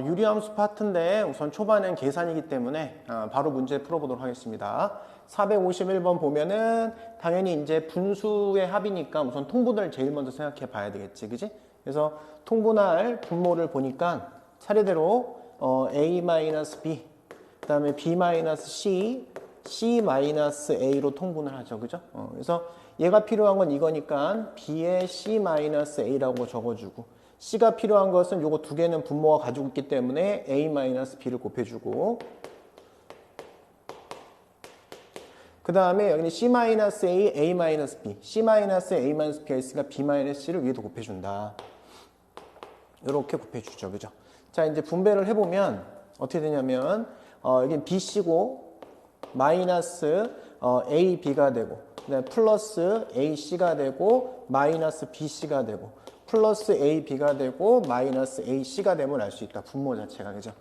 유리함수 파트인데 우선 초반엔 계산이기 때문에 바로 문제 풀어보도록 하겠습니다. 451번 보면은 당연히 이제 분수의 합이니까 우선 통분을 제일 먼저 생각해 봐야 되겠지, 그지? 그래서 통분할 분모를 보니까 차례대로 A-B, 그 다음에 B-C, C-A로 통분을 하죠, 그죠? 그래서 얘가 필요한 건 이거니까 B에 C-A라고 적어주고, C가 필요한 것은 요거 두 개는 분모가 가지고 있기 때문에 A-B를 곱해주고, 그 다음에 여기는 C-A, A-B, C-A-B가 있으니까 B-C를 위에도 곱해준다. 이렇게 곱해주죠, 그죠? 자, 이제 분배를 해보면 어떻게 되냐면 여긴 BC고 마이너스 AB가 되고, 그다음에 플러스 AC가 되고 마이너스 BC가 되고 플러스 AB가 되고 마이너스 AC가 되면 알 수 있다. 분모 자체가, 그죠?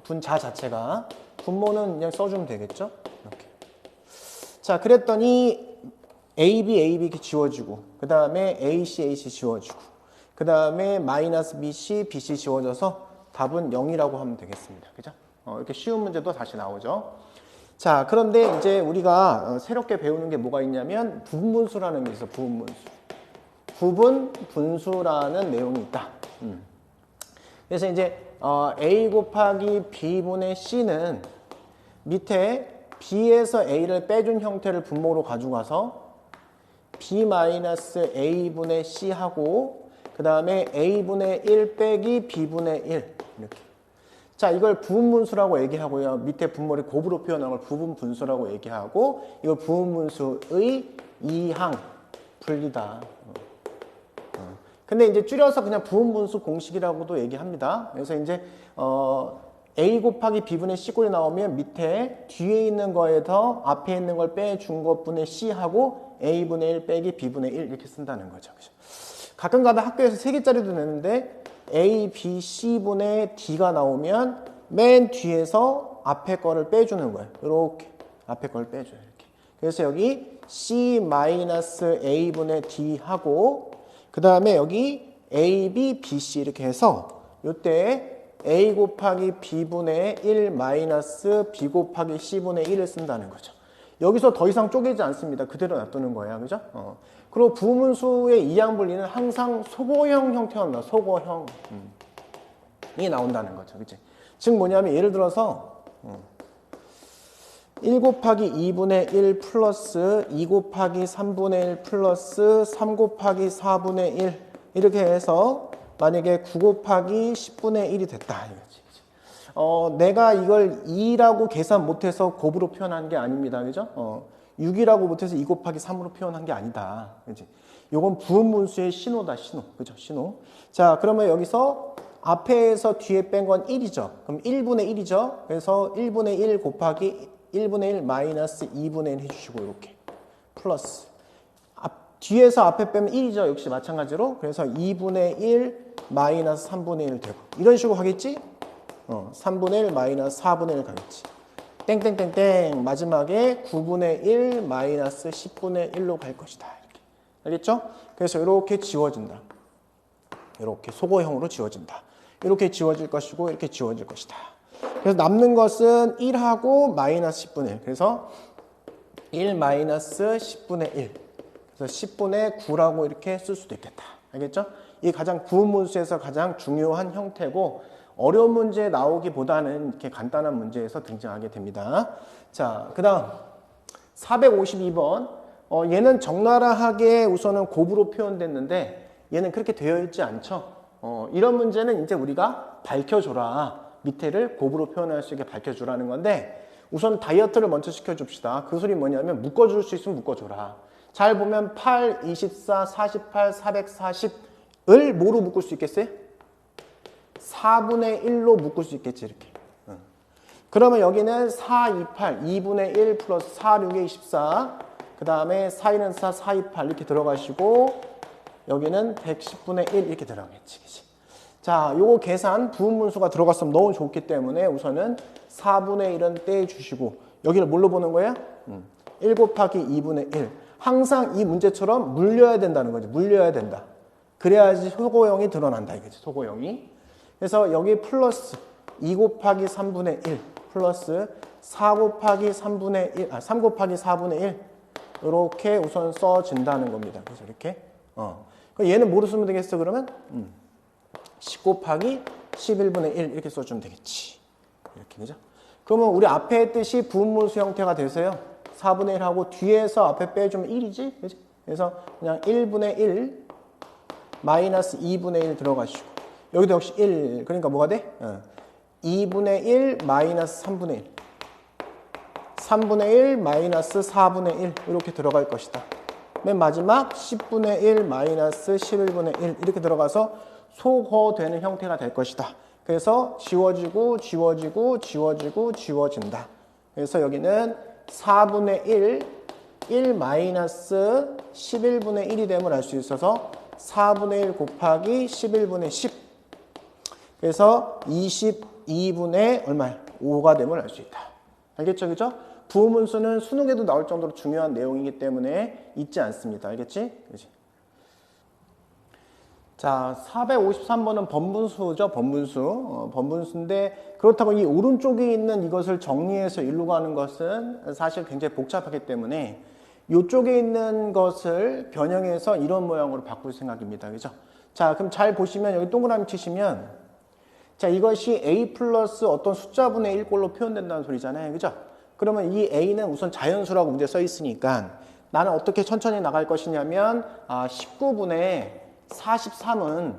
분자 자체가. 분모는 그냥 써주면 되겠죠? 이렇게. 자, 그랬더니 AB 이렇게 지워지고, 그 다음에 AC 지워지고, 그 다음에 마이너스 BC 지워져서 답은 0이라고 하면 되겠습니다. 그죠? 이렇게 쉬운 문제도 다시 나오죠. 자, 그런데 이제 우리가 새롭게 배우는 게 뭐가 있냐면 부분분수라는 게 있어. 부분분수라는 내용이 있다. 그래서 이제 A 곱하기 B분의 C는 밑에 B에서 A를 빼준 형태를 분모로 가져가서 B-A분의 C하고 그 다음에 A분의 1 빼기 B분의 1 이렇게. 자, 이걸 부분분수라고 얘기하고요. 밑에 분모를 곱으로 표현한 걸 부분분수라고 얘기하고, 이걸 부분분수의 이항 분리다. 근데 이제 줄여서 그냥 부분분수 공식이라고도 얘기합니다. 그래서 이제 A 곱하기 B분의 C꼴이 나오면 밑에 뒤에 있는 거에서 앞에 있는 걸 빼준 것분의 C하고 A분의 1 빼기 B분의 1 이렇게 쓴다는 거죠. 그죠? 가끔가다 학교에서 3개짜리도 내는데 A, B, C분의 D가 나오면 맨 뒤에서 앞에 거를 빼주는 거예요. 이렇게 앞에 거를 빼줘요. 이렇게. 그래서 여기 C-A분의 D하고 그 다음에 여기 A, B, B, C 이렇게 해서 이때 A 곱하기 B분의 1 마이너스 B 곱하기 C분의 1을 쓴다는 거죠. 여기서 더 이상 쪼개지 않습니다. 그대로 놔두는 거야. 그죠? 그리고 부분수의 이항 분리는 항상 소거형 형태가 나와. 소거형이 나온다는 거죠. 그치? 즉 뭐냐면 예를 들어서 1 곱하기 2분의 1 플러스 2 곱하기 3분의 1 플러스 3 곱하기 4분의 1 이렇게 해서 만약에 9 곱하기 10분의 1이 됐다. 이거지. 내가 이걸 2라고 계산 못해서 곱으로 표현한 게 아닙니다. 그죠? 6이라고 못해서 2 곱하기 3으로 표현한 게 아니다. 그치? 요건 부분분수의 신호다, 신호. 그죠? 신호. 자, 그러면 여기서 앞에서 뒤에 뺀 건 1이죠. 그럼 1분의 1이죠. 그래서 1분의 1 곱하기 1분의 1 마이너스 2분의 1 해주시고, 이렇게. 플러스. 뒤에서 앞에 빼면 1이죠. 역시 마찬가지로. 그래서 2분의 1 마이너스 3분의 1 되고. 이런 식으로 가겠지? 3분의 1 마이너스 4분의 1 가겠지. 땡땡땡땡 마지막에 9분의 1 마이너스 10분의 1로 갈 것이다. 이렇게. 알겠죠? 그래서 이렇게 지워진다. 이렇게 소거형으로 지워진다. 이렇게 지워질 것이고 이렇게 지워질 것이다. 그래서 남는 것은 1하고 마이너스 10분의 1. 그래서 1 마이너스 10분의 1. 그래서 10분의 9라고 이렇게 쓸 수도 있겠다. 알겠죠? 이게 가장 부분분수에서 가장 중요한 형태고 어려운 문제 나오기보다는 이렇게 간단한 문제에서 등장하게 됩니다. 자, 그 다음 452번. 얘는 적나라하게 우선은 곱으로 표현됐는데 얘는 그렇게 되어 있지 않죠. 이런 문제는 이제 우리가 밝혀줘라. 밑에를 곱으로 표현할 수 있게 밝혀주라는 건데 우선 다이어트를 먼저 시켜줍시다. 그 소리 뭐냐면 묶어줄 수 있으면 묶어줘라. 잘 보면 8, 24, 48, 440을 뭐로 묶을 수 있겠어요? 4분의 1로 묶을 수 있겠지, 이렇게. 그러면 여기는 4, 2, 8, 2분의 1 플러스 4, 6에 24. 그 다음에 4, 1은 4, 4, 2, 8 이렇게 들어가시고 여기는 110분의 1 이렇게 들어가겠지, 그치? 자, 요거 계산 부분분수가 들어갔으면 너무 좋기 때문에 우선은 4분의 1은 떼주시고 여기를 뭘로 보는 거예요? 1 곱하기 2분의 1. 항상 이 문제처럼 물려야 된다는 거지. 물려야 된다. 그래야지 소거형이 드러난다, 이거지, 소거형이. 그래서 여기 플러스 2 곱하기 3분의 1 플러스 4 곱하기 3분의 1, 3 곱하기 4분의 1 이렇게 우선 써진다는 겁니다. 그래서 이렇게 그럼 얘는 뭐로 쓰면 되겠어 그러면? 10 곱하기 11분의 1 이렇게 써주면 되겠지. 이렇게 그죠? 그러면 우리 앞에 했듯이 부분분수 형태가 되세요. 4분의 1하고 뒤에서 앞에 빼주면 1이지? 그지? 그래서 그냥 1분의 1 마이너스 2분의 1 들어가시고 여기도 역시 1 그러니까 뭐가 돼? 2분의 1 마이너스 3분의 1 3분의 1 마이너스 4분의 1 이렇게 들어갈 것이다. 맨 마지막 10분의 1 마이너스 11분의 1 이렇게 들어가서 소거되는 형태가 될 것이다. 그래서 지워지고 지워지고 지워지고 지워진다. 그래서 여기는 4분의 1 마이너스 11분의 1이 됨을 알 수 있어서 4분의 1 곱하기 11분의 10 그래서 22분의 얼마야? 5가 됨을 알 수 있다. 알겠죠? 그죠? 부호문수는 수능에도 나올 정도로 중요한 내용이기 때문에 잊지 않습니다. 알겠지? 그치? 자, 453번은 번분수죠. 번분수. 번분수인데 그렇다고 이 오른쪽에 있는 이것을 정리해서 일로 가는 것은 사실 굉장히 복잡하기 때문에 이쪽에 있는 것을 변형해서 이런 모양으로 바꿀 생각입니다. 그죠? 자, 그럼 잘 보시면 여기 동그라미 치시면 자, 이것이 a 플러스 어떤 숫자분의 1꼴로 표현된다는 소리잖아요. 그죠? 그러면 이 a는 우선 자연수라고 문제에 써 있으니까 나는 어떻게 천천히 나갈 것이냐면 19분의 43은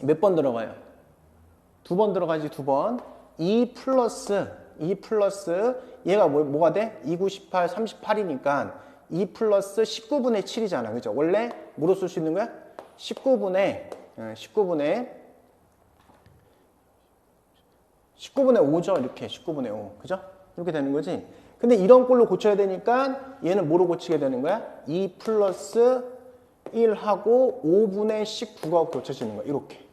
몇 번 들어가요? 2번 들어가지, 2번. 2 플러스 얘가 뭐가 돼? 2, 9, 18, 38이니까 2 플러스 19분의 7이잖아. 그죠? 원래 뭐로 쓸 수 있는 거야? 19분의 5죠. 이렇게 19분의 5. 그죠? 이렇게 되는 거지. 근데 이런 꼴로 고쳐야 되니까 얘는 뭐로 고치게 되는 거야? 2 플러스 1하고 5분의 19가 고쳐지는 거야. 이렇게.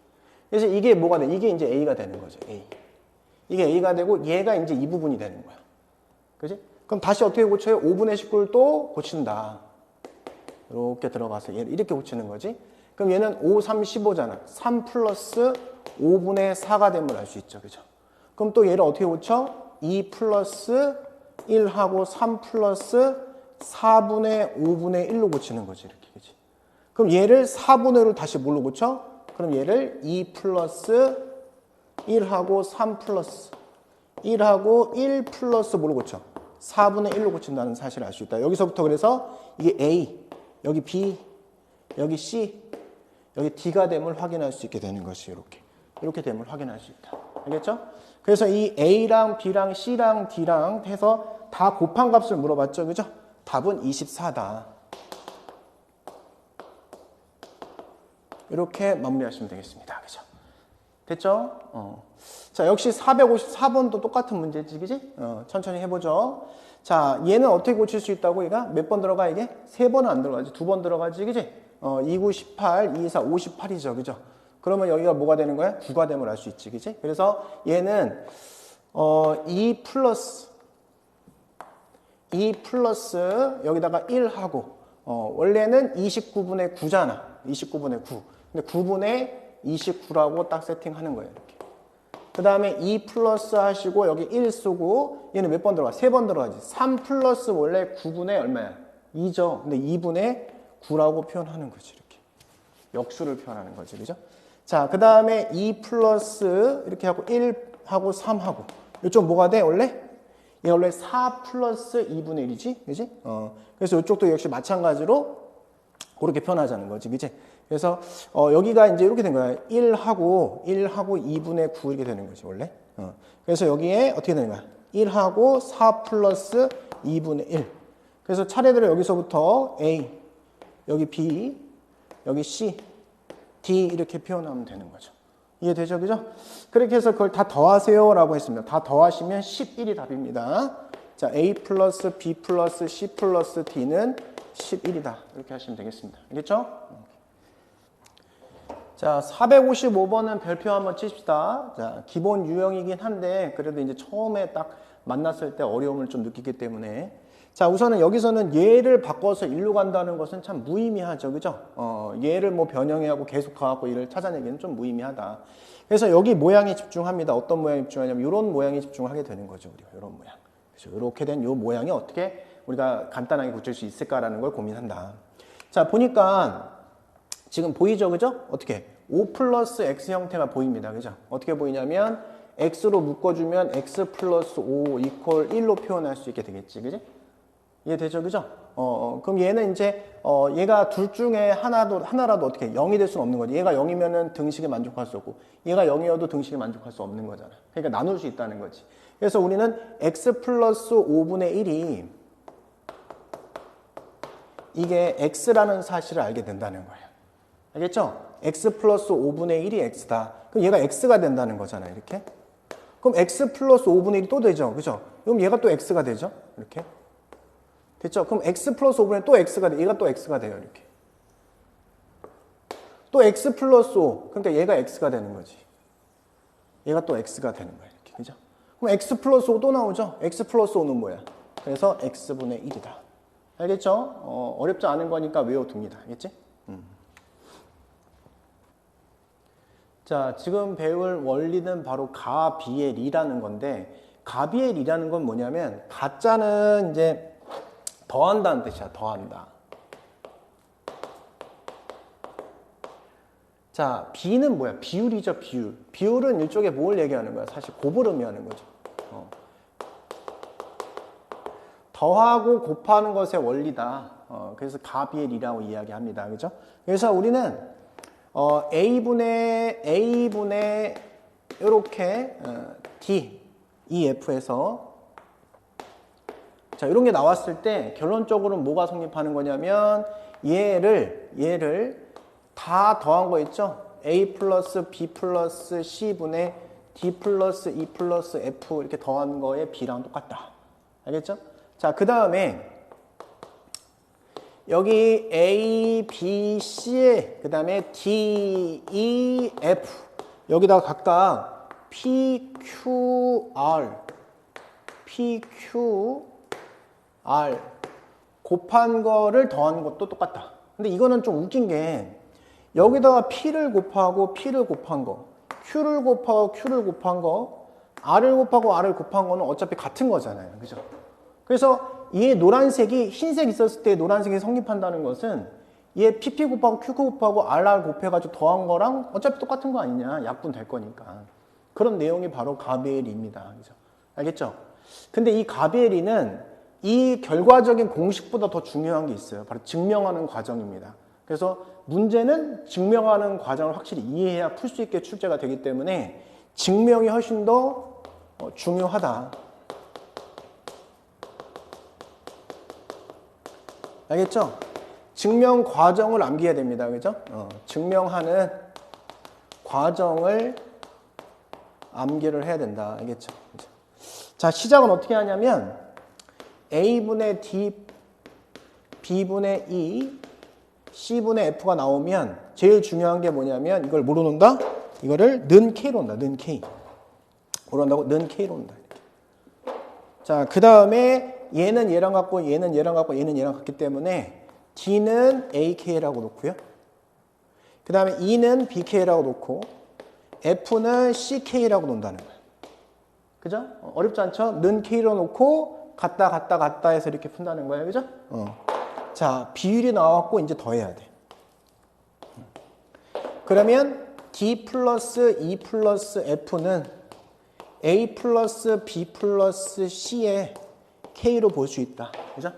그래서 이게 뭐가 돼? 이게 이제 A가 되는 거죠. A. 이게 A가 되고 얘가 이제 이 부분이 되는 거야. 그지? 그럼 다시 어떻게 고쳐요? 5분의 19를 또 고친다. 이렇게 들어가서 얘를 이렇게 고치는 거지. 그럼 얘는 5, 3, 15잖아. 3 플러스 5분의 4가 됨을 알 수 있죠. 그죠? 그럼 또 얘를 어떻게 고쳐? 2 플러스 1하고 3 플러스 4분의 5분의 1로 고치는 거지. 이렇게. 그치? 그럼 얘를 4분의 1로 다시 뭘로 고쳐? 그럼 얘를 2 플러스 1하고 3 플러스 1하고 1 플러스 뭘로 고쳐? 4분의 1로 고친다는 사실을 알 수 있다. 여기서부터 그래서 이게 A, 여기 B, 여기 C, 여기 D가 됨을 확인할 수 있게 되는 것이 이렇게 됨을 확인할 수 있다. 알겠죠? 그래서 이 A랑 B랑 C랑 D랑 해서 다 곱한 값을 물어봤죠. 그죠? 답은 24다. 이렇게 마무리하시면 되겠습니다. 그죠? 됐죠? 자, 역시 454번도 똑같은 문제지, 그지? 천천히 해보죠. 자, 얘는 어떻게 고칠 수 있다고? 얘가 몇 번 들어가, 이게? 3번은 안 들어가지. 2번 들어가지, 그지? 2, 9, 18, 2, 4, 58이죠. 그죠? 그러면 여기가 뭐가 되는 거야? 9가 됨을 알 수 있지, 그지? 그래서 얘는, 2 플러스 여기다가 1하고, 원래는 29분의 9잖아. 29분의 9. 근데 9분의 29라고 딱 세팅하는 거예요. 이렇게. 그 다음에 2 플러스 하시고 여기 1 쓰고 얘는 몇 번 들어가? 3번 들어가지. 3 플러스 원래 9분의 얼마야? 2죠. 근데 2분의 9라고 표현하는 거지. 이렇게. 역수를 표현하는 거지. 그죠? 자, 그 다음에 2 플러스 이렇게 하고 1하고 3하고 이쪽 뭐가 돼? 원래? 얘 원래 4 플러스 2분의 1이지? 그지? 그래서 이쪽도 역시 마찬가지로 그렇게 표현하자는 거지. 그지? 그래서 여기가 이제 이렇게 된 거야. 1하고 2분의 9 이렇게 되는 거지, 원래. 그래서 여기에 어떻게 되는 거야? 1하고 4 플러스 2분의 1. 그래서 차례대로 여기서부터 A, 여기 B, 여기 C, D 이렇게 표현하면 되는 거죠. 이해되죠? 그죠? 그렇게 해서 그걸 다 더하세요 라고 했습니다. 다 더하시면 11이 답입니다. 자, A 플러스 B 플러스 C 플러스 D는 11이다. 이렇게 하시면 되겠습니다. 알겠죠? 자, 455번은 별표 한번 칩시다. 자, 기본 유형이긴 한데, 그래도 이제 처음에 딱 만났을 때 어려움을 좀 느끼기 때문에. 자, 우선은 여기서는 얘를 바꿔서 일로 간다는 것은 참 무의미하죠. 그죠? 얘를 뭐 변형해하고 계속 가갖고 얘를 찾아내기는 좀 무의미하다. 그래서 여기 모양에 집중합니다. 어떤 모양에 집중하냐면 이런 모양에 집중하게 되는 거죠. 우리가 이런 모양. 그렇죠? 이렇게 된 이 모양이 어떻게 우리가 간단하게 고칠 수 있을까라는 걸 고민한다. 자, 보니까 지금 보이죠? 그죠? 어떻게? 5 플러스 x 형태가 보입니다. 그죠? 어떻게 보이냐면 x로 묶어주면 x 플러스 5 이퀄 1로 표현할 수 있게 되겠지. 그지? 이해되죠? 그죠? 그럼 얘는 이제, 얘가 둘 중에 하나라도 어떻게 0이 될 수는 없는 거지. 얘가 0이면은 등식에 만족할 수 없고, 얘가 0이어도 등식에 만족할 수 없는 거잖아. 그러니까 나눌 수 있다는 거지. 그래서 우리는 x 플러스 5분의 1이 이게 x라는 사실을 알게 된다는 거예요. 알겠죠? x 플러스 5분의 1이 x다. 그럼 얘가 x가 된다는 거잖아요. 이렇게. 그럼 x 플러스 5분의 1이 또 되죠? 그죠? 그럼 얘가 또 x가 되죠? 이렇게. 됐죠? 그럼 x 플러스 5분의 또 x가 돼. 얘가 또 x가 돼요. 이렇게. 또 x 플러스 5. 그러니까 얘가 x가 되는 거지. 얘가 또 x가 되는 거야. 이렇게. 그죠? 그럼 x 플러스 5 또 나오죠? x 플러스 5는 뭐야? 그래서 x분의 1이다. 알겠죠? 어렵지 않은 거니까 외워둡니다. 알겠지? 자, 지금 배울 원리는 바로 가비의 리라는 건데, 가비의 리라는 건 뭐냐면, 가짜는 이제 더한다는 뜻이야. 더한다. 자, 비는 뭐야? 비율이죠. 비율. 비율은 일종의 뭘 얘기하는 거야? 사실 곱을 의미하는 거죠. 더하고 곱하는 것의 원리다. 그래서 가비의 리라고 이야기합니다. 그죠? 그래서 우리는 A분의 이렇게 D, EF에서 자, 이런 게 나왔을 때 결론적으로는 뭐가 성립하는 거냐면 얘를 다 더한 거 있죠? A 플러스 B 플러스 C분의 D 플러스 E 플러스 F 이렇게 더한 거에 B랑 똑같다. 알겠죠? 자, 그 다음에 여기 A, B, C에 그 다음에 D, E, F 여기다가 각각 P, Q, R 곱한 거를 더하는 것도 똑같다. 근데 이거는 좀 웃긴 게 여기다가 P를 곱하고 P를 곱한 거, Q를 곱하고 Q를 곱한 거, R을 곱하고 R을 곱한 거는 어차피 같은 거잖아요. 그죠? 그래서 얘 노란색이 흰색 있었을 때 노란색이 성립한다는 것은 얘 PP 곱하고 Q 곱하고 RR 곱해가지고 더한 거랑 어차피 똑같은 거 아니냐. 약분 될 거니까. 그런 내용이 바로 가비의 리입니다. 그죠? 알겠죠? 근데 이 가비의 리는 이 결과적인 공식보다 더 중요한 게 있어요. 바로 증명하는 과정입니다. 그래서 문제는 증명하는 과정을 확실히 이해해야 풀 수 있게 출제가 되기 때문에 증명이 훨씬 더 중요하다. 알겠죠? 증명 과정을 암기해야 됩니다. 그죠? 증명하는 과정을 암기를 해야 된다. 알겠죠? 그죠? 자, 시작은 어떻게 하냐면 A분의 D, B분의 E, C분의 F가 나오면 제일 중요한 게 뭐냐면 이걸 뭐로 놓는다? 이거를 는 K로 놓는다. 는 K. 뭐로 한다고? 는 K로 놓는다. 이렇게. 자, 그 다음에 얘는 얘랑 같고 얘는 얘랑 같고 얘는 얘랑 같기 때문에 D는 AK라고 놓고요. 그 다음에 E는 BK라고 놓고 F는 CK라고 놓는다는 거예요. 그죠? 어렵지 않죠? 는 K로 놓고 같다 해서 이렇게 푼다는 거예요. 그죠? 자, 비율이 나왔고 이제 더해야 돼. 그러면 D 플러스 E 플러스 F는 A 플러스 B 플러스 C의 K로 볼 수 있다. 그죠?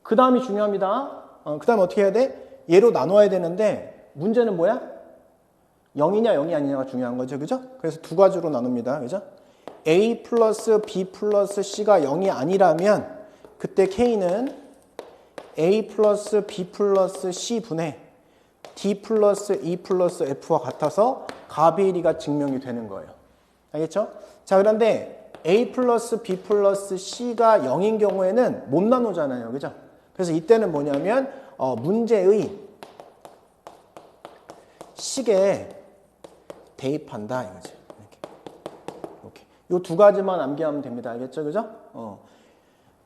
그 다음이 중요합니다. 그 다음에 어떻게 해야 돼? 얘로 나눠야 되는데 문제는 뭐야? 0이냐 0이 아니냐가 중요한 거죠. 그죠? 그래서 두 가지로 나눕니다. 그죠? A 플러스 B 플러스 C가 0이 아니라면 그때 K는 A 플러스 B 플러스 C분의 D 플러스 E 플러스 F와 같아서 가비리가 증명이 되는 거예요. 알겠죠? 자, 그런데 A 플러스 B 플러스 C가 0인 경우에는 못 나누잖아요. 그죠? 그래서 이때는 뭐냐면 문제의 식에 대입한다 이거지. 이렇게. 요 두 가지만 암기하면 됩니다. 알겠죠? 그죠?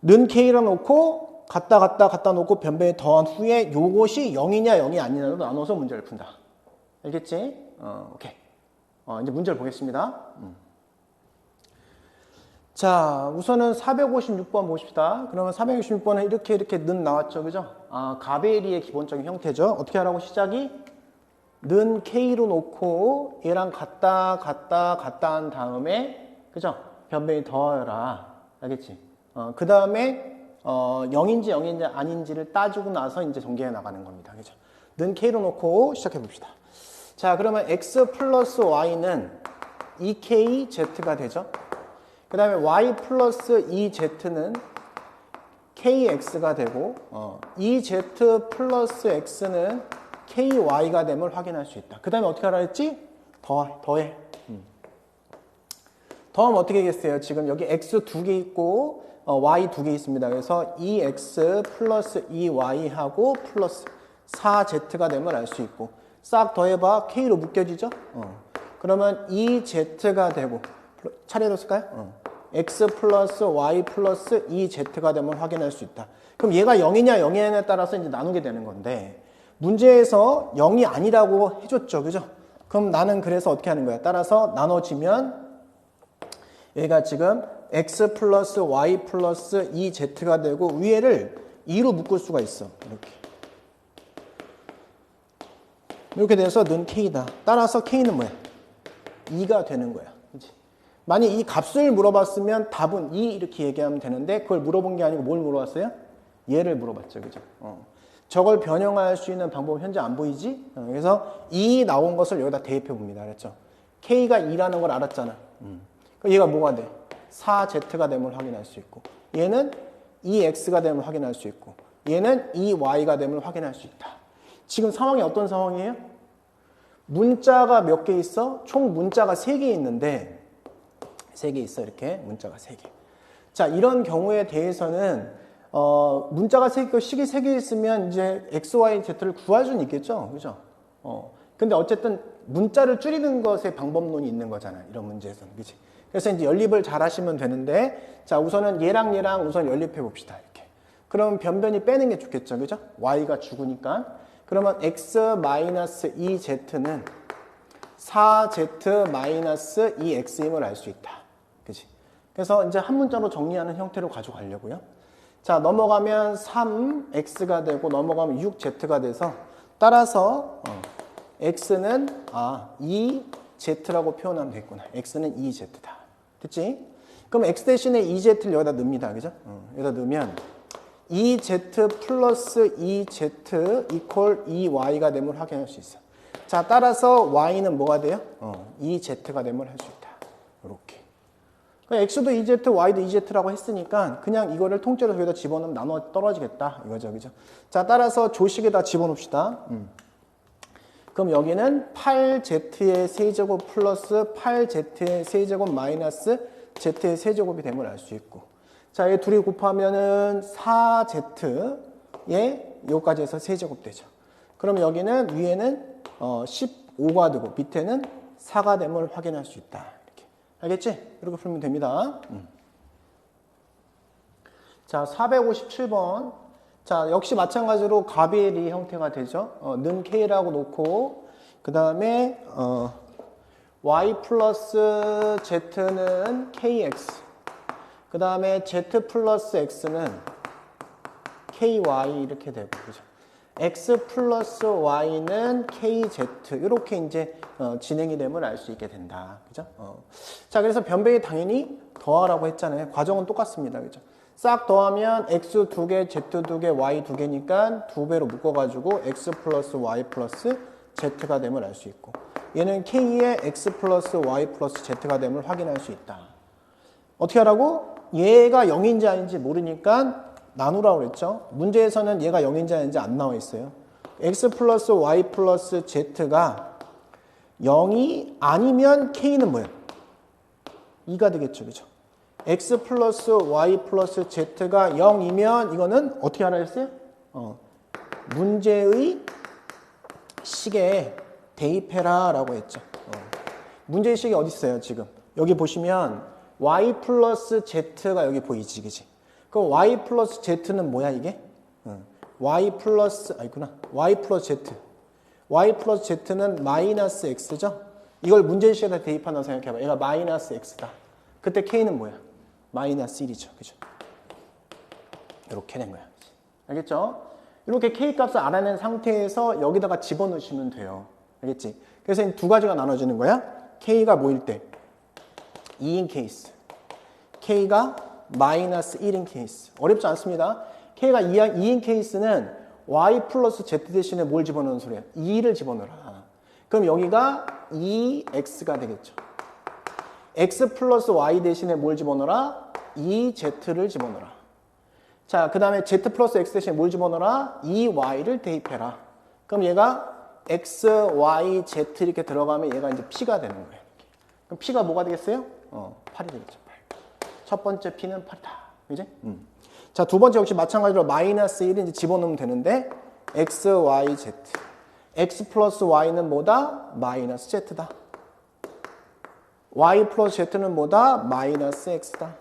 는 K를 놓고 갖다 놓고 변변히 더한 후에 요것이 0이냐 0이 아니냐로 나눠서 문제를 푼다. 알겠지? 오케이. 이제 문제를 보겠습니다. 자, 우선은 456번 봅시다. 그러면 456번은 이렇게 는 나왔죠. 그죠? 가베리의 기본적인 형태죠. 어떻게 하라고 시작이? 는 K로 놓고 얘랑 같다 한 다음에, 그죠? 변변히 더해라. 알겠지? 그 다음에, 0인지 아닌지를 따지고 나서 이제 전개해 나가는 겁니다. 그죠? 는 K로 놓고 시작해 봅시다. 자, 그러면 X 플러스 Y는 2KZ가 되죠? 그 다음에 Y 플러스 2Z는 KX가 되고, 2Z 플러스 X는 KY가 됨을 확인할 수 있다. 그 다음에 어떻게 하라 했지? 더해. 더하면 어떻게 하겠어요? 지금 여기 X 2개 있고, Y 2개 있습니다. 그래서 2X 플러스 2Y하고 플러스 4Z가 됨을 알 수 있고, 싹 더해봐. K로 묶여지죠? 그러면 2Z가 되고, 차례로 쓸까요? X 플러스 Y 플러스 2Z가 되면 확인할 수 있다. 그럼 얘가 0이냐 0이냐에 따라서 이제 나누게 되는 건데, 문제에서 0이 아니라고 해줬죠. 그죠? 그럼 나는 그래서 어떻게 하는 거야? 따라서 나눠지면 얘가 지금 X 플러스 Y 플러스 2Z가 되고 위에를 2로 묶을 수가 있어. 이렇게 돼서 는 K다. 따라서 K는 뭐야? 2가 되는 거야. 그치? 만약 이 값을 물어봤으면 답은 2 이렇게 얘기하면 되는데 그걸 물어본 게 아니고 뭘 물어봤어요? 얘를 물어봤죠. 그죠? 저걸 변형할 수 있는 방법은 현재 안 보이지? 그래서 2 나온 것을 여기다 대입해 봅니다. 그랬죠? K가 2라는 걸 알았잖아. 그럼 얘가 뭐가 돼? 4Z가 됨을 확인할 수 있고, 얘는 2X가 됨을 확인할 수 있고, 얘는 2Y가 됨을 확인할 수 있다. 지금 상황이 어떤 상황이에요? 문자가 몇 개 있어? 총 문자가 3개 있는데 3개 있어. 이렇게 문자가 3개. 자, 이런 경우에 대해서는 문자가 3개, 식이 3개 있으면 이제 X, Y, Z를 구할 수는 있겠죠. 그죠? 근데 어쨌든 문자를 줄이는 것에 방법론이 있는 거잖아. 이런 문제에서는. 그치? 그래서 이제 연립을 잘 하시면 되는데, 자, 우선은 얘랑 우선 연립해 봅시다. 이렇게. 그러면 변변히 빼는 게 좋겠죠. 그죠? Y가 죽으니까. 그러면 X-2Z는 4Z-2X임을 알 수 있다. 그치? 그래서 이제 한 문자로 정리하는 형태로 가져가려고요. 자, 넘어가면 3X가 되고 넘어가면 6Z가 돼서 따라서 X는 2Z라고 표현하면 되겠구나. X는 2Z다. 됐지? 그럼 X 대신에 2Z를 여기다 넣습니다. 그죠? 여기다 넣으면 2Z 플러스 2Z 이퀄 2Y가 됨을 확인할 수 있어. 자, 따라서 Y는 뭐가 돼요? 2Z가 됨을 할 수 있다. 이렇게. X도 2Z, Y도 2Z라고 했으니까 그냥 이거를 통째로 여기다 집어넣으면 나눠 떨어지겠다. 이거죠. 그죠? 자, 따라서 조식에다 집어넣읍시다. 그럼 여기는 8Z의 세제곱 플러스 8Z의 세제곱 마이너스 Z의 세제곱이 됨을 알 수 있고. 자, 얘 둘이 곱하면은 4Z에 요까지 해서 세제곱 되죠. 그럼 여기는 위에는 15가 되고 밑에는 4가 됨을 확인할 수 있다. 이렇게. 알겠지? 이렇게 풀면 됩니다. 자, 457번. 자, 역시 마찬가지로 가비엘이 형태가 되죠. 는 K라고 놓고 그 다음에 Y 플러스 Z는 KX, 그 다음에 Z 플러스 X는 KY 이렇게 되고, 그죠? X 플러스 Y는 KZ 이렇게 이제 진행이 됨을 알 수 있게 된다. 그죠? 자, 그래서 변배에 당연히 더하라고 했잖아요. 과정은 똑같습니다. 그죠? 싹 더하면 X 2개, Z 2개, Y 2개니까 2배로 묶어가지고 X 플러스 Y 플러스 Z가 됨을 알 수 있고, 얘는 K의 X 플러스 Y 플러스 Z가 됨을 확인할 수 있다. 어떻게 하라고? 얘가 0인지 아닌지 모르니까 나누라고 그랬죠. 문제에서는 얘가 0인지 아닌지 안 나와 있어요. X 플러스 Y 플러스 Z가 0이 아니면 K는 뭐야? 2가 되겠죠. 그죠? X 플러스 Y 플러스 Z가 0이면 이거는 어떻게 하라 했어요? 문제의 식에 대입해라 라고 했죠. 문제의 식이 어디 있어요 지금? 여기 보시면 Y 플러스 Z가 여기 보이지, 그지? 그럼 y 플러스 z는 뭐야 이게? y 플러스 y 플러스 z. y 플러스 z는 마이너스 x죠? 이걸 문제식에다 대입한다고 생각해봐. 얘가 마이너스 x다. 그때 k는 뭐야? 마이너스 1이죠. 그죠? 이렇게 된 거야. 알겠죠? 이렇게 k 값을 알아낸 상태에서 여기다가 집어넣으시면 돼요. 알겠지? 그래서 이 두 가지가 나눠지는 거야. k가 뭐일 때? 2인 케이스. k가 마이너스 1인 케이스. 어렵지 않습니다. k가 2인 케이스는 y 플러스 z 대신에 뭘 집어넣는 소리야? 2를 집어넣어라. 그럼 여기가 2x가 되겠죠. x 플러스 y 대신에 뭘 집어넣어라? 2z를 집어넣어라. 자, 그 다음에 z 플러스 x 대신에 뭘 집어넣어라? 2y를 대입해라. 그럼 얘가 x, y, z 이렇게 들어가면 얘가 이제 p가 되는 거예요. 그럼 p가 뭐가 되겠어요? 8이 되겠죠. 8. 첫 번째 p는 8이다. 그지? 자, 두 번째 역시 마찬가지로 마이너스 1을 이제 집어넣으면 되는데 x, y, z. x 플러스 y는 뭐다? 마이너스 z다. y 플러스 z는 뭐다? 마이너스 x다.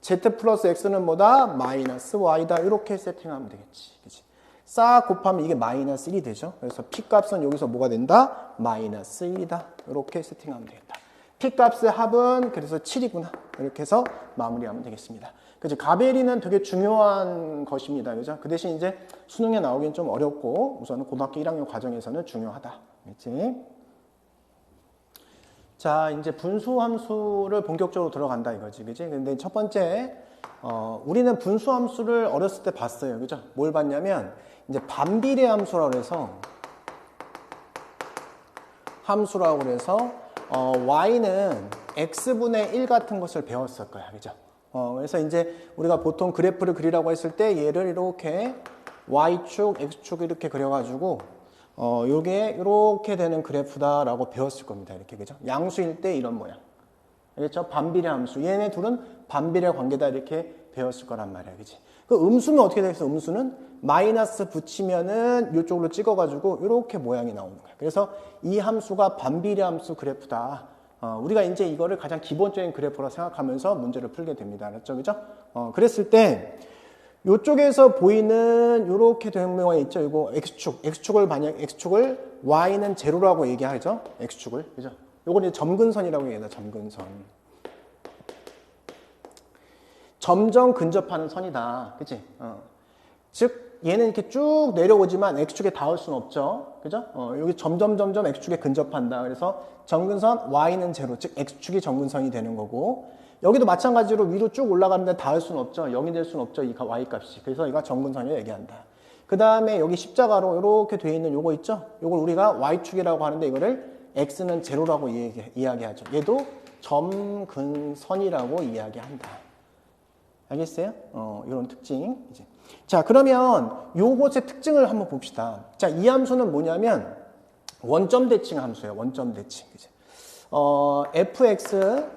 z 플러스 x는 뭐다? 마이너스 y다. 이렇게 세팅하면 되겠지. 그치? 싹 곱하면 이게 마이너스 1이 되죠. 그래서 p 값은 여기서 뭐가 된다? 마이너스 1이다. 이렇게 세팅하면 되겠다. p 값의 합은 그래서 7이구나. 이렇게 해서 마무리하면 되겠습니다. 그치? 가베리는 되게 중요한 것입니다. 그죠? 그 대신 이제 수능에 나오긴 좀 어렵고 우선은 고등학교 1학년 과정에서는 중요하다. 그치? 자, 이제 분수함수를 본격적으로 들어간다 이거지. 그치? 근데 첫 번째, 우리는 분수함수를 어렸을 때 봤어요. 그죠? 뭘 봤냐면, 이제 반비례 함수라고 그래서, 함수라고 그래서, y는 x분의 1 같은 것을 배웠을 거야. 그죠? 그래서 이제 우리가 보통 그래프를 그리라고 했을 때 얘를 이렇게 y축, x축 이렇게 그려가지고 요게 이렇게 되는 그래프다라고 배웠을 겁니다. 이렇게 그죠? 양수일 때 이런 모양. 알겠죠? 반비례 함수. 얘네 둘은 반비례 관계다 이렇게 배웠을 거란 말이야. 그지? 그 음수는 어떻게 되겠어? 음수는 마이너스 붙이면은 이쪽으로 찍어가지고 이렇게 모양이 나오는 거야. 그래서 이 함수가 반비례 함수 그래프다. 우리가 이제 이거를 가장 기본적인 그래프로 생각하면서 문제를 풀게 됩니다. 알았죠? 그죠? 그랬을 때 이쪽에서 보이는 이렇게 된 모양이 있죠? 이거 x축을 만약 x축을 y는 제로라고 얘기하죠? x축을. 그죠? 요건 이제 점근선이라고 얘기해요. 점근선. 점점 근접하는 선이다. 그치? 즉, 얘는 이렇게 쭉 내려오지만 x축에 닿을 수는 없죠. 그죠? 여기 점점 x축에 근접한다. 그래서 점근선 y는 제로, 즉 x축이 점근선이 되는 거고, 여기도 마찬가지로 위로 쭉 올라가는데 닿을 수는 없죠. 0이 될 수는 없죠. 이 y값이. 그래서 이거 점근선이라고 얘기한다. 그 다음에 여기 십자가로 이렇게 되어 있는 요거 있죠? 요걸 우리가 y축이라고 하는데 이거를 x는 제로라고 이야기하죠. 얘도 점근선이라고 이야기한다. 알겠어요? 이런 특징. 이제. 자, 그러면 요것의 특징을 한번 봅시다. 자, 이 함수는 뭐냐면 원점 대칭 함수예요. 원점 대칭. 이제. fx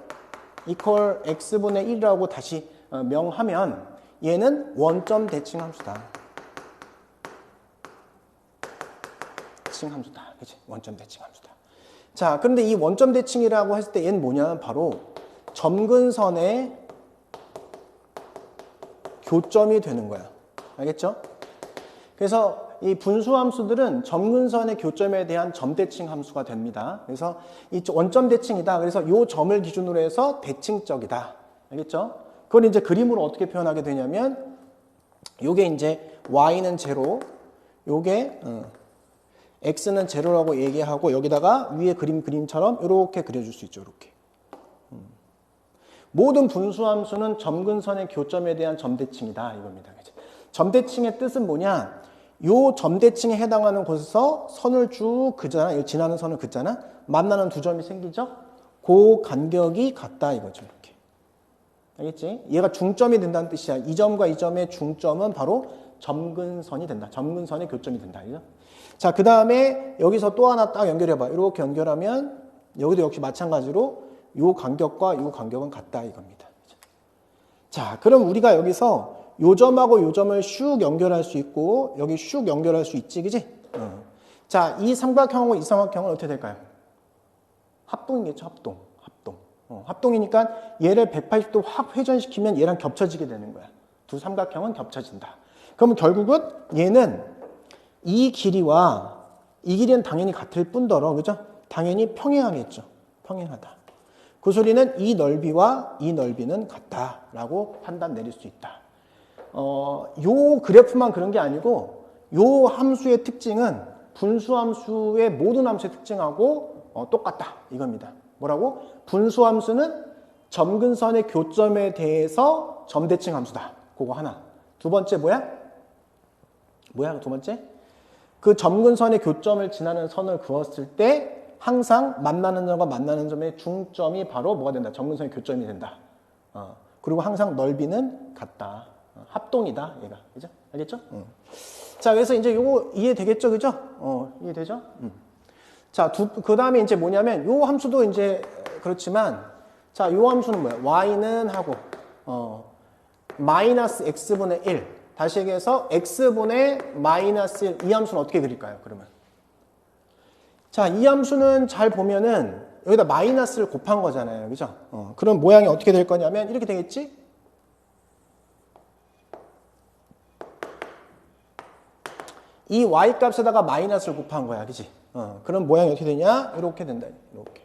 equal x분의 1이라고 다시 명하면 얘는 원점 대칭 함수다. 대칭 함수다. 그치? 원점 대칭 함수다. 자, 그런데 이 원점 대칭이라고 했을 때 얘는 뭐냐면 바로 점근선의 교점이 되는 거야. 알겠죠? 그래서 이 분수함수들은 점근선의 교점에 대한 점대칭 함수가 됩니다. 그래서 이 원점 대칭이다. 그래서 이 점을 기준으로 해서 대칭적이다. 알겠죠? 그걸 이제 그림으로 어떻게 표현하게 되냐면 요게 이제 y는 제로, 요게 x는 제로라고 얘기하고 여기다가 위에 그림처럼 이렇게 그려줄 수 있죠. 이렇게. 모든 분수함수는 점근선의 교점에 대한 점대칭이다 이겁니다. 점대칭의 뜻은 뭐냐? 요 점대칭에 해당하는 곳에서 선을 쭉 긋잖아. 지나는 선을 긋잖아. 만나는 두 점이 생기죠? 그 간격이 같다 이거죠. 이렇게. 알겠지? 얘가 중점이 된다는 뜻이야. 이 점과 이 점의 중점은 바로 점근선이 된다. 점근선의 교점이 된다. 그죠? 자, 그 다음에 여기서 또 하나 딱 연결해봐. 이렇게 연결하면 여기도 역시 마찬가지로 요 간격과 요 간격은 같다 이겁니다. 자, 그럼 우리가 여기서 요 점하고 요 점을 슉 연결할 수 있고 여기 슉 연결할 수 있지, 그지? 자, 이 삼각형하고 이 삼각형은 어떻게 될까요? 합동이겠죠, 합동. 합동이니까 얘를 180도 확 회전시키면 얘랑 겹쳐지게 되는 거야. 두 삼각형은 겹쳐진다. 그러면 결국은 얘는 이 길이와 이 길이는 당연히 같을 뿐더러, 그죠? 당연히 평행하겠죠. 평행하다. 그 소리는 이 넓이와 이 넓이는 같다라고 판단 내릴 수 있다. 요 그래프만 그런 게 아니고 요 함수의 특징은 분수함수의 모든 함수의 특징하고 똑같다 이겁니다. 뭐라고? 분수함수는 점근선의 교점에 대해서 점대칭 함수다. 그거 하나. 두 번째 뭐야? 두 번째? 그 점근선의 교점을 지나는 선을 그었을 때 항상 만나는 점과 만나는 점의 중점이 바로 뭐가 된다? 점근선의 교점이 된다. 그리고 항상 넓이는 같다. 합동이다, 얘가. 그죠? 알겠죠? 자, 그래서 이제 요거 이해되겠죠? 그죠? 이해되죠? 자, 그 다음에 이제 뭐냐면, 요 함수도 이제 그렇지만, 자, 요 함수는 뭐야? y는 하고, 마이너스 x분의 1. 다시 얘기해서, x분의 마이너스 1. 이 함수는 어떻게 그릴까요, 그러면? 자, 이 함수는 잘 보면은, 여기다 마이너스를 곱한 거잖아요. 그죠? 그럼 모양이 어떻게 될 거냐면, 이렇게 되겠지? 이 y값에다가 마이너스를 곱한 거야. 그치? 그럼 모양이 어떻게 되냐? 이렇게 된다. 이렇게.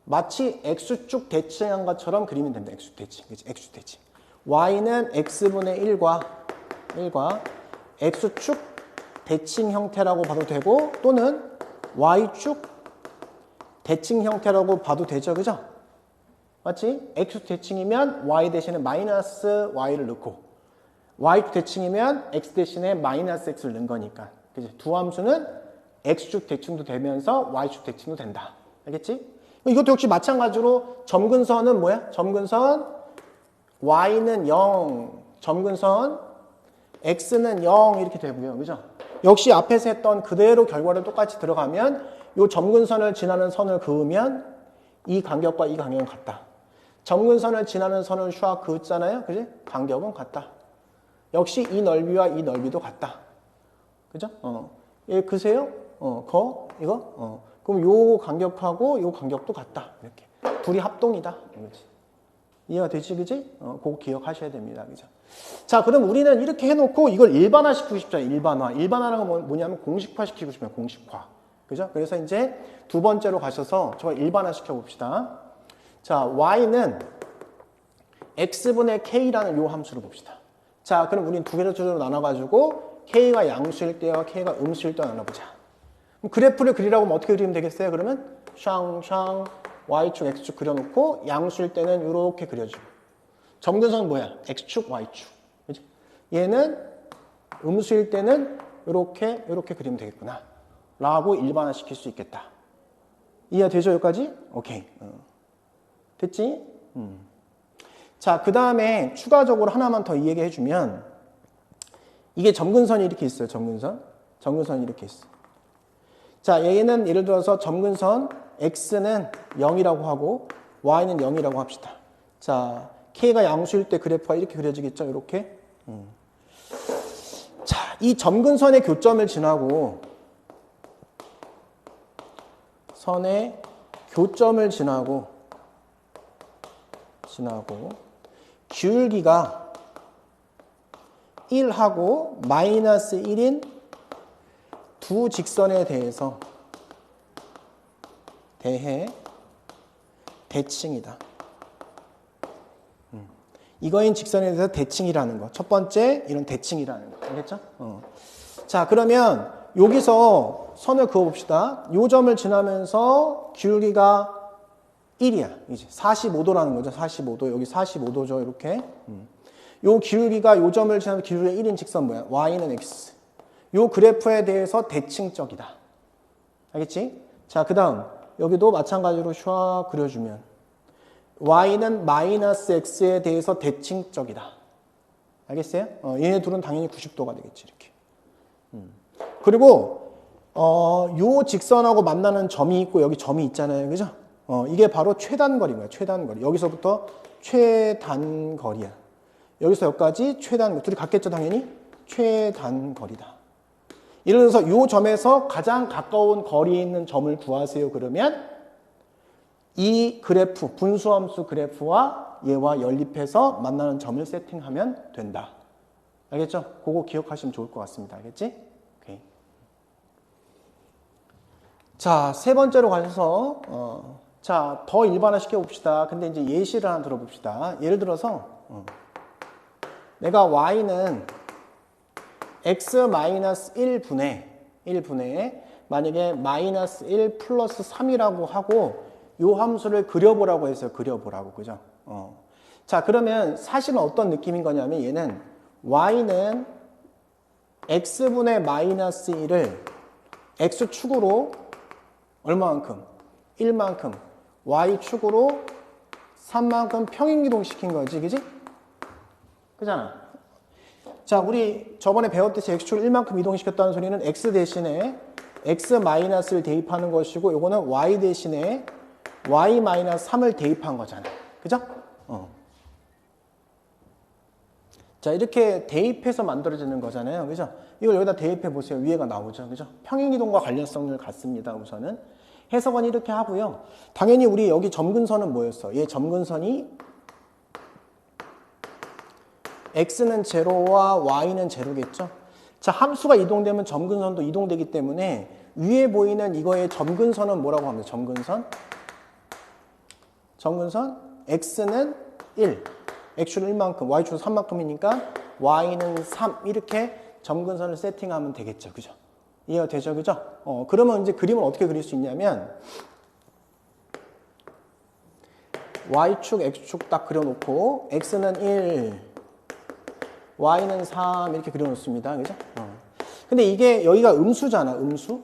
마치 x축 대칭한 것처럼 그리면 된다. x축 대칭. 그치? x축 대칭. y는 x분의 1과 x축 대칭 형태라고 봐도 되고, 또는 y축 대칭 형태라고 봐도 되죠. 그죠? 맞지? x축 대칭이면 y 대신에 마이너스 y를 넣고, y축 대칭이면 x 대신에 마이너스 x를 넣은 거니까. 그치? 두 함수는 x축 대칭도 되면서 y축 대칭도 된다. 알겠지? 이것도 역시 마찬가지로 점근선은 뭐야? 점근선 y는 0, 점근선 x는 0 이렇게 되고요. 그죠? 역시 앞에서 했던 그대로 결과를 똑같이 들어가면 이 점근선을 지나는 선을 그으면 이 간격과 이 간격은 같다. 점근선을 지나는 선을 슈아 그었잖아요. 그지? 간격은 같다. 역시 이 넓이와 이 넓이도 같다. 그죠? 예, 그세요? 이거? 그럼 요 간격하고 요 간격도 같다. 이렇게. 둘이 합동이다. 이거지. 이해가 되지, 그지? 그거 기억하셔야 됩니다. 그죠? 자, 그럼 우리는 이렇게 해놓고 이걸 일반화 시키고 싶잖아요. 일반화. 일반화라는 건 뭐냐면 공식화 시키고 싶으면 공식화. 그죠? 그래서 이제 두 번째로 가셔서 저걸 일반화 시켜봅시다. 자, y는 x분의 k라는 요 함수를 봅시다. 자, 그럼 우린 두 개로 나눠가지고 k가 양수일 때와 k가 음수일 때 나눠보자. 그럼 그래프를 그리라고 하면 어떻게 그리면 되겠어요? 그러면 샹샹 y축 x축 그려놓고 양수일 때는 이렇게 그려주고, 점근선은 뭐야? x축 y축. 그죠? 얘는 음수일 때는 이렇게 그리면 되겠구나 라고 일반화 시킬 수 있겠다. 이해되죠? 여기까지? 오케이. 됐지? 자, 그 다음에 추가적으로 하나만 더 이야기해 주면, 이게 점근선이 이렇게 있어요. 점근선이 이렇게 있어. 자, 얘는 예를 들어서 점근선 x는 0이라고 하고 y는 0이라고 합시다. 자, k가 양수일 때 그래프가 이렇게 그려지겠죠. 이렇게. 자, 이 점근선의 교점을 지나고 선의 교점을 지나고 기울기가 1하고 마이너스 1인 두 직선에 대해 대칭이다. 이거인 직선에 대해서 대칭이라는 거. 첫 번째, 이런 대칭이라는 거. 알겠죠? 자, 그러면 여기서 선을 그어봅시다. 요 점을 지나면서 기울기가 1이야. 이제 45도라는 거죠. 45도. 여기 45도죠. 이렇게. 요 기울기가 요 점을 지나면 기울기가 1인 직선 뭐야? y는 x. 요 그래프에 대해서 대칭적이다. 알겠지? 자, 그 다음 여기도 마찬가지로 슈아 그려주면 y는 마이너스 x에 대해서 대칭적이다. 알겠어요? 얘네 둘은 당연히 90도가 되겠지. 이렇게. 그리고 요 직선하고 만나는 점이 있고 여기 점이 있잖아요. 그죠? 이게 바로 최단거리인 거야. 최단거리. 여기서부터 최단거리야. 여기서 여기까지 최단거리. 둘이 같겠죠, 당연히? 최단거리다. 예를 들어서 이 점에서 가장 가까운 거리에 있는 점을 구하세요. 그러면 이 그래프, 분수함수 그래프와 얘와 연립해서 만나는 점을 세팅하면 된다. 알겠죠? 그거 기억하시면 좋을 것 같습니다. 알겠지? 오케이. 자, 세 번째로 가셔서 자, 더 일반화 시켜봅시다. 근데 이제 예시를 하나 들어봅시다. 예를 들어서 내가 y는 x-1분의 만약에 마이너스 1 플러스 3이라고 하고 요 함수를 그려보라고 했어요. 그려보라고. 그죠? 자, 그러면 사실은 어떤 느낌인 거냐면 얘는 y는 x분의 마이너스 1을 x축으로 얼마만큼? 1만큼 y축으로 3만큼 평행이동시킨 거지. 그지? 그잖아. 자, 우리 저번에 배웠듯이 x축을 1만큼 이동시켰다는 소리는 x 대신에 x-를 대입하는 것이고 요거는 y 대신에 y-3을 대입한 거잖아. 그죠? 자, 이렇게 대입해서 만들어지는 거잖아요. 그죠? 이걸 여기다 대입해 보세요. 위에가 나오죠. 그죠? 평행이동과 관련성을 갖습니다. 우선은. 해석은 이렇게 하고요. 당연히 우리 여기 점근선은 뭐였어? 얘 점근선이 x는 제로와 y는 제로겠죠? 자, 함수가 이동되면 점근선도 이동되기 때문에 위에 보이는 이거의 점근선은 뭐라고 합니다. 점근선 x는 1, x축은 1만큼, y축은 3만큼이니까 y는 3 이렇게 점근선을 세팅하면 되겠죠. 그죠? 이해가 되죠? 그죠? 그러면 이제 그림을 어떻게 그릴 수 있냐면 y축, x축 딱 그려놓고 x는 1, y는 3 이렇게 그려놓습니다. 그죠? 근데 이게 여기가 음수잖아. 음수.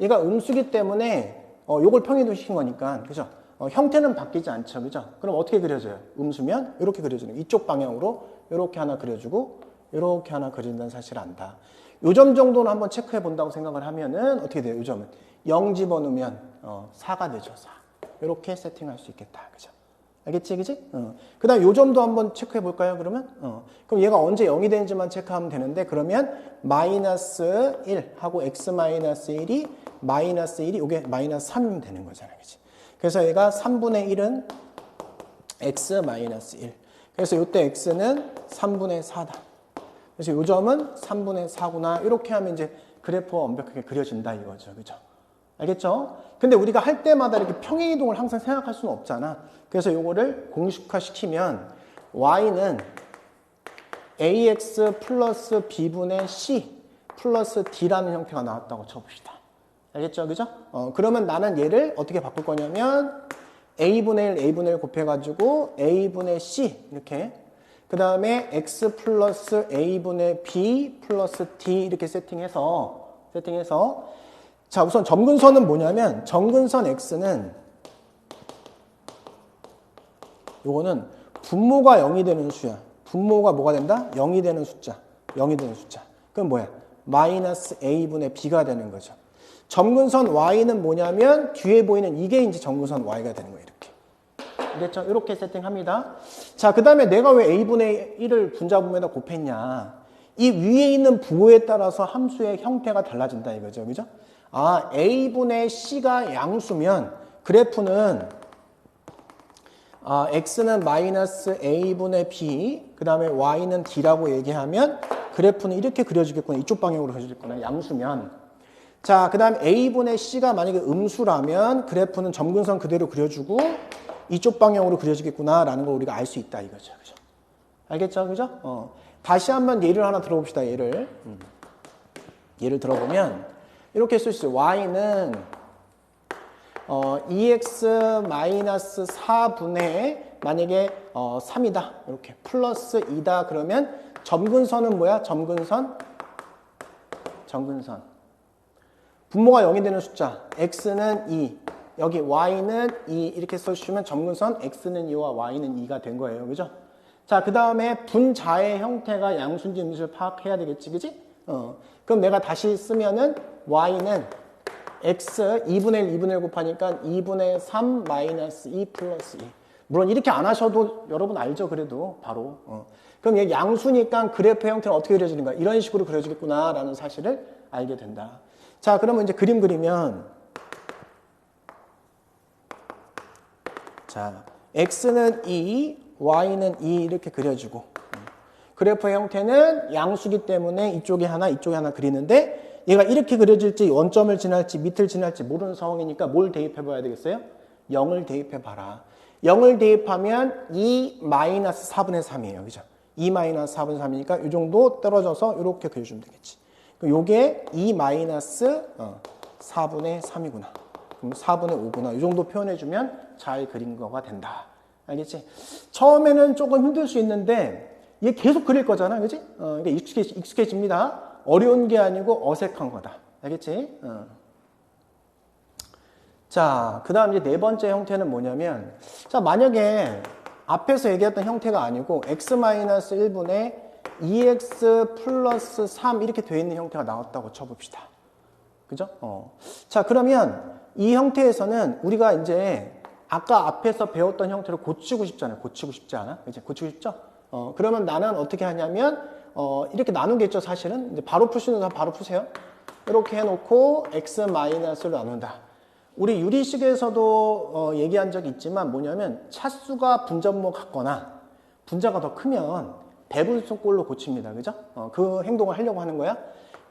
얘가 음수기 때문에 요걸 평행이동시킨 거니까. 그죠? 형태는 바뀌지 않죠. 그죠? 그럼 어떻게 그려져요? 음수면 이렇게 그려지는 거예요. 이쪽 방향으로 이렇게 하나 그려주고 이렇게 하나 그려진다는 사실을 안다. 요 점 정도는 한번 체크해 본다고 생각을 하면은 어떻게 돼요? 요 점은 0 집어넣으면 4가 되죠. 4. 이렇게 세팅할 수 있겠다. 그죠? 알겠지? 그지? 그 다음 요 점도 한번 체크해 볼까요? 그러면? 그럼 얘가 언제 0이 되는지만 체크하면 되는데 그러면 마이너스 1 하고 x-1이 마이너스 1이 요게 마이너스 3이면 되는 거잖아요. 그치? 그래서 얘가 3분의 1은 x-1. 그래서 요때 x는 3분의 4다. 그래서 요 점은 3분의 4구나. 이렇게 하면 이제 그래프가 완벽하게 그려진다 이거죠. 그죠? 알겠죠? 근데 우리가 할 때마다 이렇게 평행이동을 항상 생각할 수는 없잖아. 그래서 요거를 공식화시키면 y는 ax 플러스 b분의 c 플러스 d라는 형태가 나왔다고 쳐봅시다. 알겠죠? 그죠? 그러면 나는 얘를 어떻게 바꿀 거냐면 a분의 1, a분의 1 곱해가지고 a분의 c 이렇게 그 다음에 x 플러스 a분의 b 플러스 d 이렇게 세팅해서 자, 우선 점근선은 뭐냐면 점근선 x는 요거는 분모가 0이 되는 수야. 분모가 뭐가 된다? 0이 되는 숫자. 0이 되는 숫자. 그럼 뭐야? 마이너스 a분의 b가 되는 거죠. 점근선 y는 뭐냐면 뒤에 보이는 이게 이제 점근선 y가 되는 거예요. 이렇게. 알겠죠? 이렇게 세팅합니다. 자, 그 다음에 내가 왜 a분의 1을 분자분모에다 곱했냐. 이 위에 있는 부호에 따라서 함수의 형태가 달라진다 이거죠. 그죠? 아, a분의 c가 양수면 그래프는 x는 마이너스 a분의 b 그 다음에 y는 d라고 얘기하면 그래프는 이렇게 그려지겠구나. 이쪽 방향으로 그려지겠구나. 양수면. 자, 그 다음 a분의 c가 만약에 음수라면 그래프는 점근선 그대로 그려주고 이쪽 방향으로 그려지겠구나 라는 걸 우리가 알 수 있다 이거죠. 그죠? 알겠죠? 그죠? 다시 한번 예를 하나 들어봅시다. 예를 들어보면 이렇게 쓸 수 있어요. y는 2x-4분의 만약에 3이다. 이렇게 플러스 2다. 그러면 점근선은 뭐야? 점근선. 분모가 0이 되는 숫자. x는 2. 여기 y는 2 이렇게 써주시면 점근선 x는 2와 y는 2가 된 거예요. 그죠? 자, 그 다음에 분자의 형태가 양수인지 음수를 파악해야 되겠지. 그지? 그럼 내가 다시 쓰면은 y는 x 2분의 1, 2분의 1 곱하니까 2분의 3 마이너스 2 플러스 2. 물론 이렇게 안 하셔도 여러분 알죠. 그래도 바로. 그럼 얘 양수니까 그래프의 형태는 어떻게 그려지는가? 이런 식으로 그려지겠구나 라는 사실을 알게 된다. 자, 그러면 이제 그림 그리면 자, x는 2, y는 2 이렇게 그려주고 그래프의 형태는 양수기 때문에 이쪽에 하나 이쪽에 하나 그리는데 얘가 이렇게 그려질지 원점을 지날지 밑을 지날지 모르는 상황이니까 뭘 대입해 봐야 되겠어요? 0을 대입해 봐라. 0을 대입하면 2 마이너스 4분의 3이에요. 그죠? 2 마이너스 4분의 3이니까 이 정도 떨어져서 이렇게 그려주면 되겠지. 요게 2 마이너스 4분의 3이구나. 그럼 4분의 5구나. 이 정도 표현해주면 잘 그린 거가 된다. 알겠지? 처음에는 조금 힘들 수 있는데 얘 계속 그릴 거잖아. 그지? 그러니까 익숙해집니다. 어려운 게 아니고 어색한 거다. 알겠지? 자, 그 다음 이제 네 번째 형태는 뭐냐면, 자, 만약에 앞에서 얘기했던 형태가 아니고, x-1분의 2x 플러스 3 이렇게 되어 있는 형태가 나왔다고 쳐봅시다. 그죠? 자, 그러면 이 형태에서는 우리가 이제 아까 앞에서 배웠던 형태를 고치고 싶잖아요. 고치고 싶지 않아? 이제 고치고 싶죠? 그러면 나는 어떻게 하냐면, 이렇게 나누겠죠, 사실은. 이제 바로 푸시는 사람 바로 푸세요. 이렇게 해놓고 x-를 나눈다. 우리 유리식에서도 얘기한 적이 있지만 뭐냐면 차수가 분자분모 같거나 분자가 더 크면 배분수꼴로 고칩니다. 그죠? 그 행동을 하려고 하는 거야.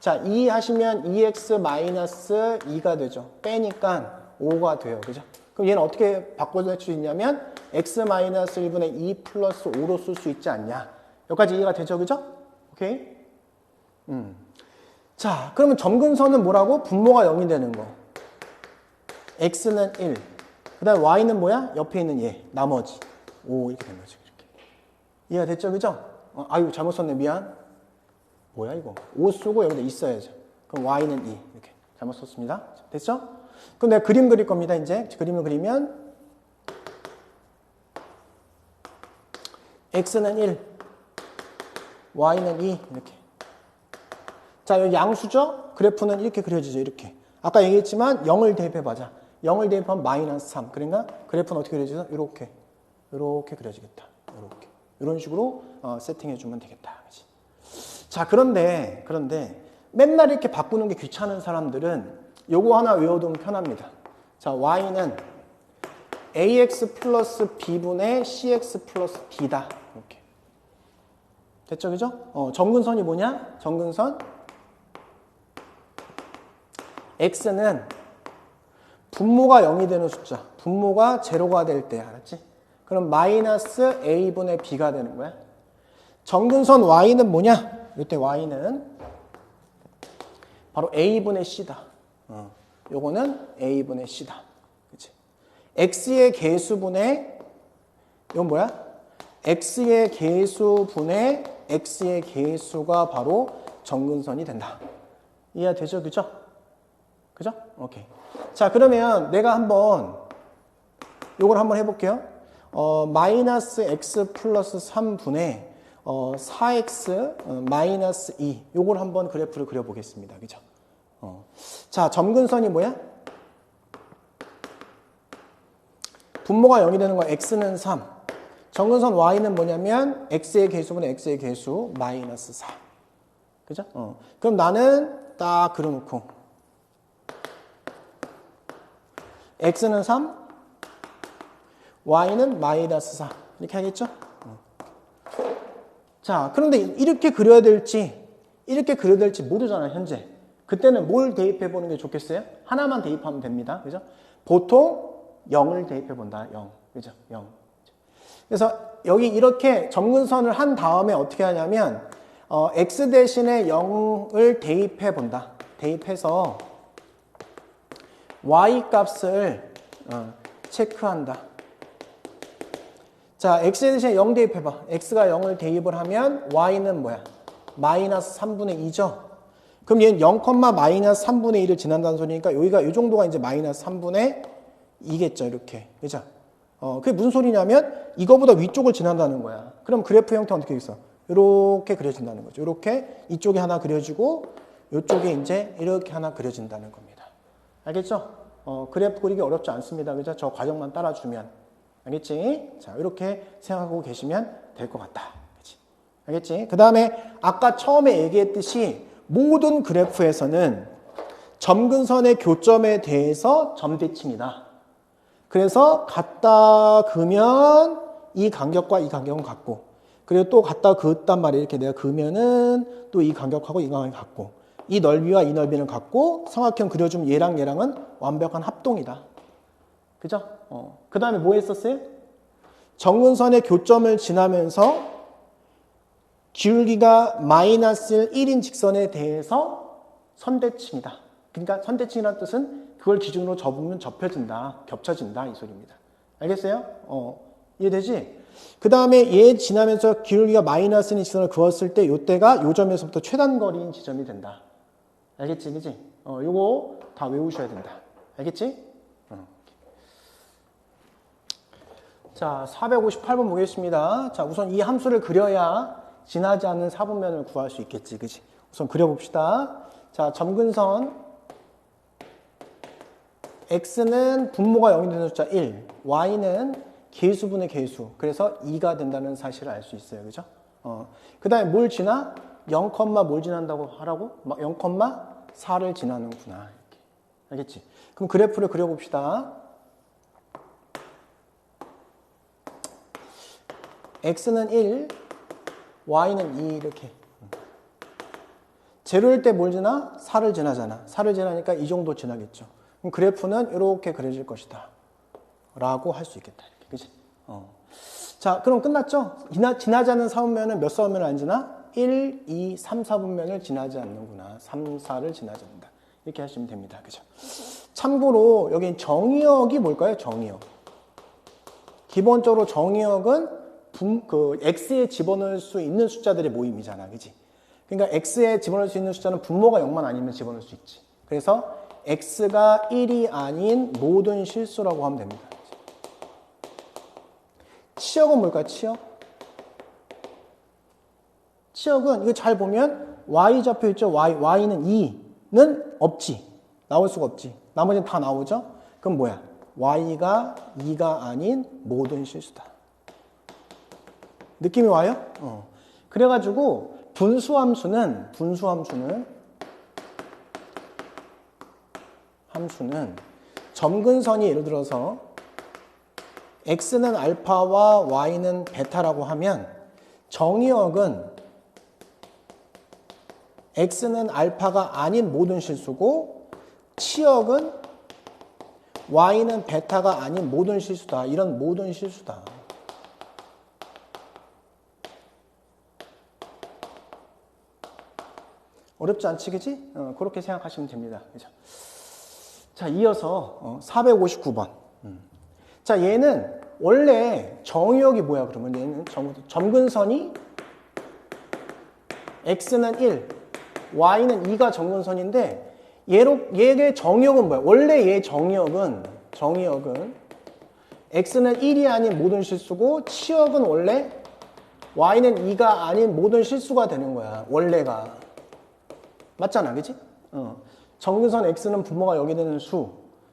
자, 2 하시면 2x-2가 되죠. 빼니까 5가 돼요. 그죠? 그럼 얘는 어떻게 바꿔낼 수 있냐면 x-1분의 2 플러스 5로 쓸 수 있지 않냐. 여기까지 이해가 되죠? 그죠? 오케이? 자, 그러면 점근선은 뭐라고? 분모가 0이 되는 거. x는 1. 그 다음에 y는 뭐야? 옆에 있는 얘. 나머지. 5 이렇게 된 거지. 이렇게. 이해가 됐죠? 그죠? 아유, 잘못 썼네. 미안. 뭐야, 이거? 5 쓰고 여기다 있어야죠. 그럼 y는 2. 이렇게. 잘못 썼습니다. 됐죠? 그럼 내가 그림 그릴 겁니다. 이제. 그림을 그리면 x는 1. y는 2. 이렇게. 자, 여기 양수죠? 그래프는 이렇게 그려지죠. 이렇게. 아까 얘기했지만 0을 대입해보자. 0을 대입하면 마이너스 3. 그러니까 그래프는 어떻게 그려지죠? 이렇게. 이렇게 그려지겠다. 이렇게. 이런 식으로 세팅해주면 되겠다. 그치? 자, 그런데 맨날 이렇게 바꾸는 게 귀찮은 사람들은 요거 하나 외워두면 편합니다. 자, y는 ax 플러스 b분의 cx 플러스 d다. 이렇게. 됐죠? 그죠? 점근선이 뭐냐? 점근선 x는 분모가 0이 되는 숫자, 분모가 제로가 될 때, 알았지? 그럼 마이너스 a분의 b가 되는 거야. 점근선 y는 뭐냐? 이때 y는 바로 a분의 c다. 요거는 a분의 c다. 그치? x의 개수분의, 이건 뭐야? x의 개수분의 x의 개수가 바로 점근선이 된다. 이해가 되죠? 그죠? 그죠? 오케이. 자, 그러면 내가 요걸 한번 해볼게요. 마이너스 x 플러스 3분의 4x 마이너스 2. 요걸 한번 그래프를 그려보겠습니다. 그죠? 자, 점근선이 뭐야? 분모가 0이 되는 거 x는 3. 점근선 y는 뭐냐면 x의 개수분의 x의 개수 마이너스 4. 그죠? 그럼 나는 딱 그려놓고 x는 3, y는 마이너스 4. 이렇게 하겠죠? 자, 그런데 이렇게 그려야 될지 모르잖아요, 현재. 그때는 뭘 대입해 보는 게 좋겠어요? 하나만 대입하면 됩니다. 그죠? 보통 0을 대입해 본다. 0. 그죠? 0. 그래서 여기 이렇게 점근선을 한 다음에 어떻게 하냐면 x 대신에 0을 대입해 본다. 대입해서 y 값을 체크한다. 자, x 대신에 0 대입해봐. x가 0을 대입을 하면 y는 뭐야? 마이너스 3분의 2죠? 그럼 얘는 0, 마이너스 3분의 2를 지난다는 소리니까 여기가 이 정도가 이제 마이너스 3분의 2겠죠. 이렇게. 그죠? 그게 무슨 소리냐면 이거보다 위쪽을 지난다는 거야. 그럼 그래프 형태 어떻게 있어? 이렇게 그려진다는 거죠. 이렇게 이쪽에 하나 그려지고 이쪽에 이제 이렇게 하나 그려진다는 겁니다. 알겠죠? 그래프 그리기 어렵지 않습니다. 그죠? 저 과정만 따라주면. 알겠지? 자, 이렇게 생각하고 계시면 될 것 같다. 그치? 알겠지? 그 다음에 아까 처음에 얘기했듯이 모든 그래프에서는 점근선의 교점에 대해서 점대칭이다. 그래서 갖다 그면 이 간격과 이 간격은 같고, 그리고 또 갖다 그었단 말이에요. 이렇게 내가 그으면은 또 이 간격하고 이 간격이 같고, 이 넓이와 이 넓이는 같고, 삼각형 그려주면 얘랑 얘랑은 완벽한 합동이다. 그죠? 그 다음에 뭐 했었어요? 정근선의 교점을 지나면서 기울기가 마이너스 1인 직선에 대해서 선대칭이다. 그러니까 선대칭이라는 뜻은 그걸 기준으로 접으면 접혀진다, 겹쳐진다 이 소리입니다. 알겠어요? 이해되지? 그 다음에 얘 지나면서 기울기가 마이너스 1인 직선을 그었을 때 이때가 요 점에서부터 최단거리인 지점이 된다. 알겠지? 그지? 요거 다 외우셔야 된다. 알겠지? 자, 458번 보겠습니다. 자, 우선 이 함수를 그려야 지나지 않는 사분면을 구할 수 있겠지. 그지? 우선 그려봅시다. 자, 점근선 x는 분모가 0이 되는 숫자 1, y는 개수분의 개수. 그래서 2가 된다는 사실을 알 수 있어요. 그죠? 그 다음에 뭘 지나? 0, 뭘 지난다고 하라고? 0,4를 지나는구나. 이렇게. 알겠지? 그럼 그래프를 그려봅시다. x는 1, y는 2 이렇게. 제로일 때 뭘 지나? 4를 지나잖아. 4를 지나니까 이 정도 지나겠죠. 그럼 그래프는 이렇게 그려질 것이다. 라고 할 수 있겠다. 이렇게. 그치? 자, 그럼 끝났죠? 지나지 않는 사분면은 몇 사분면을 안 지나? 1, 2, 3, 4분면을 지나지 않는구나. 3, 4를 지나지 않는다. 이렇게 하시면 됩니다. 그죠? 참고로 여기 정의역이 뭘까요? 정의역. 기본적으로 정의역은 x에 집어넣을 수 있는 숫자들의 모임이잖아. 그치? 그러니까 x에 집어넣을 수 있는 숫자는 분모가 0만 아니면 집어넣을 수 있지. 그래서 x가 1이 아닌 모든 실수라고 하면 됩니다. 치역은 뭘까요? 치역? 치역은 이거 잘 보면 y 잡혀 있죠? y는 2는 없지. 나올 수가 없지. 나머지는 다 나오죠? 그럼 뭐야? y가 2가 아닌 모든 실수다. 느낌이 와요? 그래가지고 분수함수는 점근선이 예를 들어서 x는 알파와 y는 베타라고 하면 정의역은 x는 알파가 아닌 모든 실수고 치역은 y는 베타가 아닌 모든 실수다. 이런 모든 실수다. 어렵지 않지, 그지? 그렇게 생각하시면 됩니다. 그죠? 자, 이어서 459번. 자, 얘는 원래 정의역이 뭐야? 그러면 얘는 점근선이 x는 1, y는 2가 점근선인데 얘의 정의역은 뭐야? 원래 얘 정의역은 x는 1이 아닌 모든 실수고 치역은 원래 y는 2가 아닌 모든 실수가 되는 거야. 원래가. 맞잖아, 그치? 정근선 x는 분모가 0이 되는 수,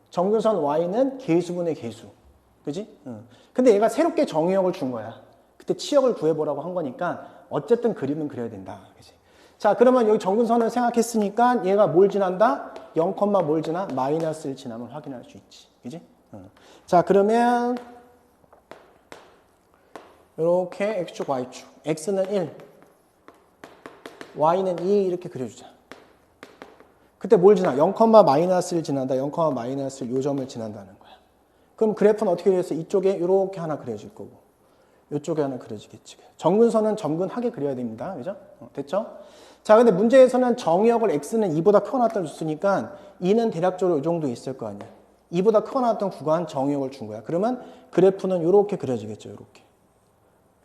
정근선 y는 개수분의 개수. 그지? 근데 얘가 새롭게 정의역을 준 거야. 그때 치역을 구해보라고 한 거니까 어쨌든 그림은 그려야 된다. 그치? 자, 그러면 여기 정근선을 생각했으니까 얘가 뭘 지난다? 0, 뭘 지나? 마이너스를 지나면 확인할 수 있지. 그지? 자, 그러면 이렇게 x축, y축. x는 1, y는 2 이렇게 그려주자. 그때 뭘 지나? 0, 마이너스를 지난다. 0, 마이너스 요 점을 지난다는 거야. 그럼 그래프는 어떻게 되겠어? 이쪽에 이렇게 하나 그려질 거고 이쪽에 하나 그려지겠지. 정근선은 점근하게 그려야 됩니다. 그죠? 됐죠? 자, 근데 문제에서는 정의역을 x는 2보다 크거나 같다고 줬으니까 2는 대략적으로 이 정도 있을 거 아니야. 2보다 크거나 같던 구간 정의역을 준 거야. 그러면 그래프는 이렇게 그려지겠죠. 이렇게.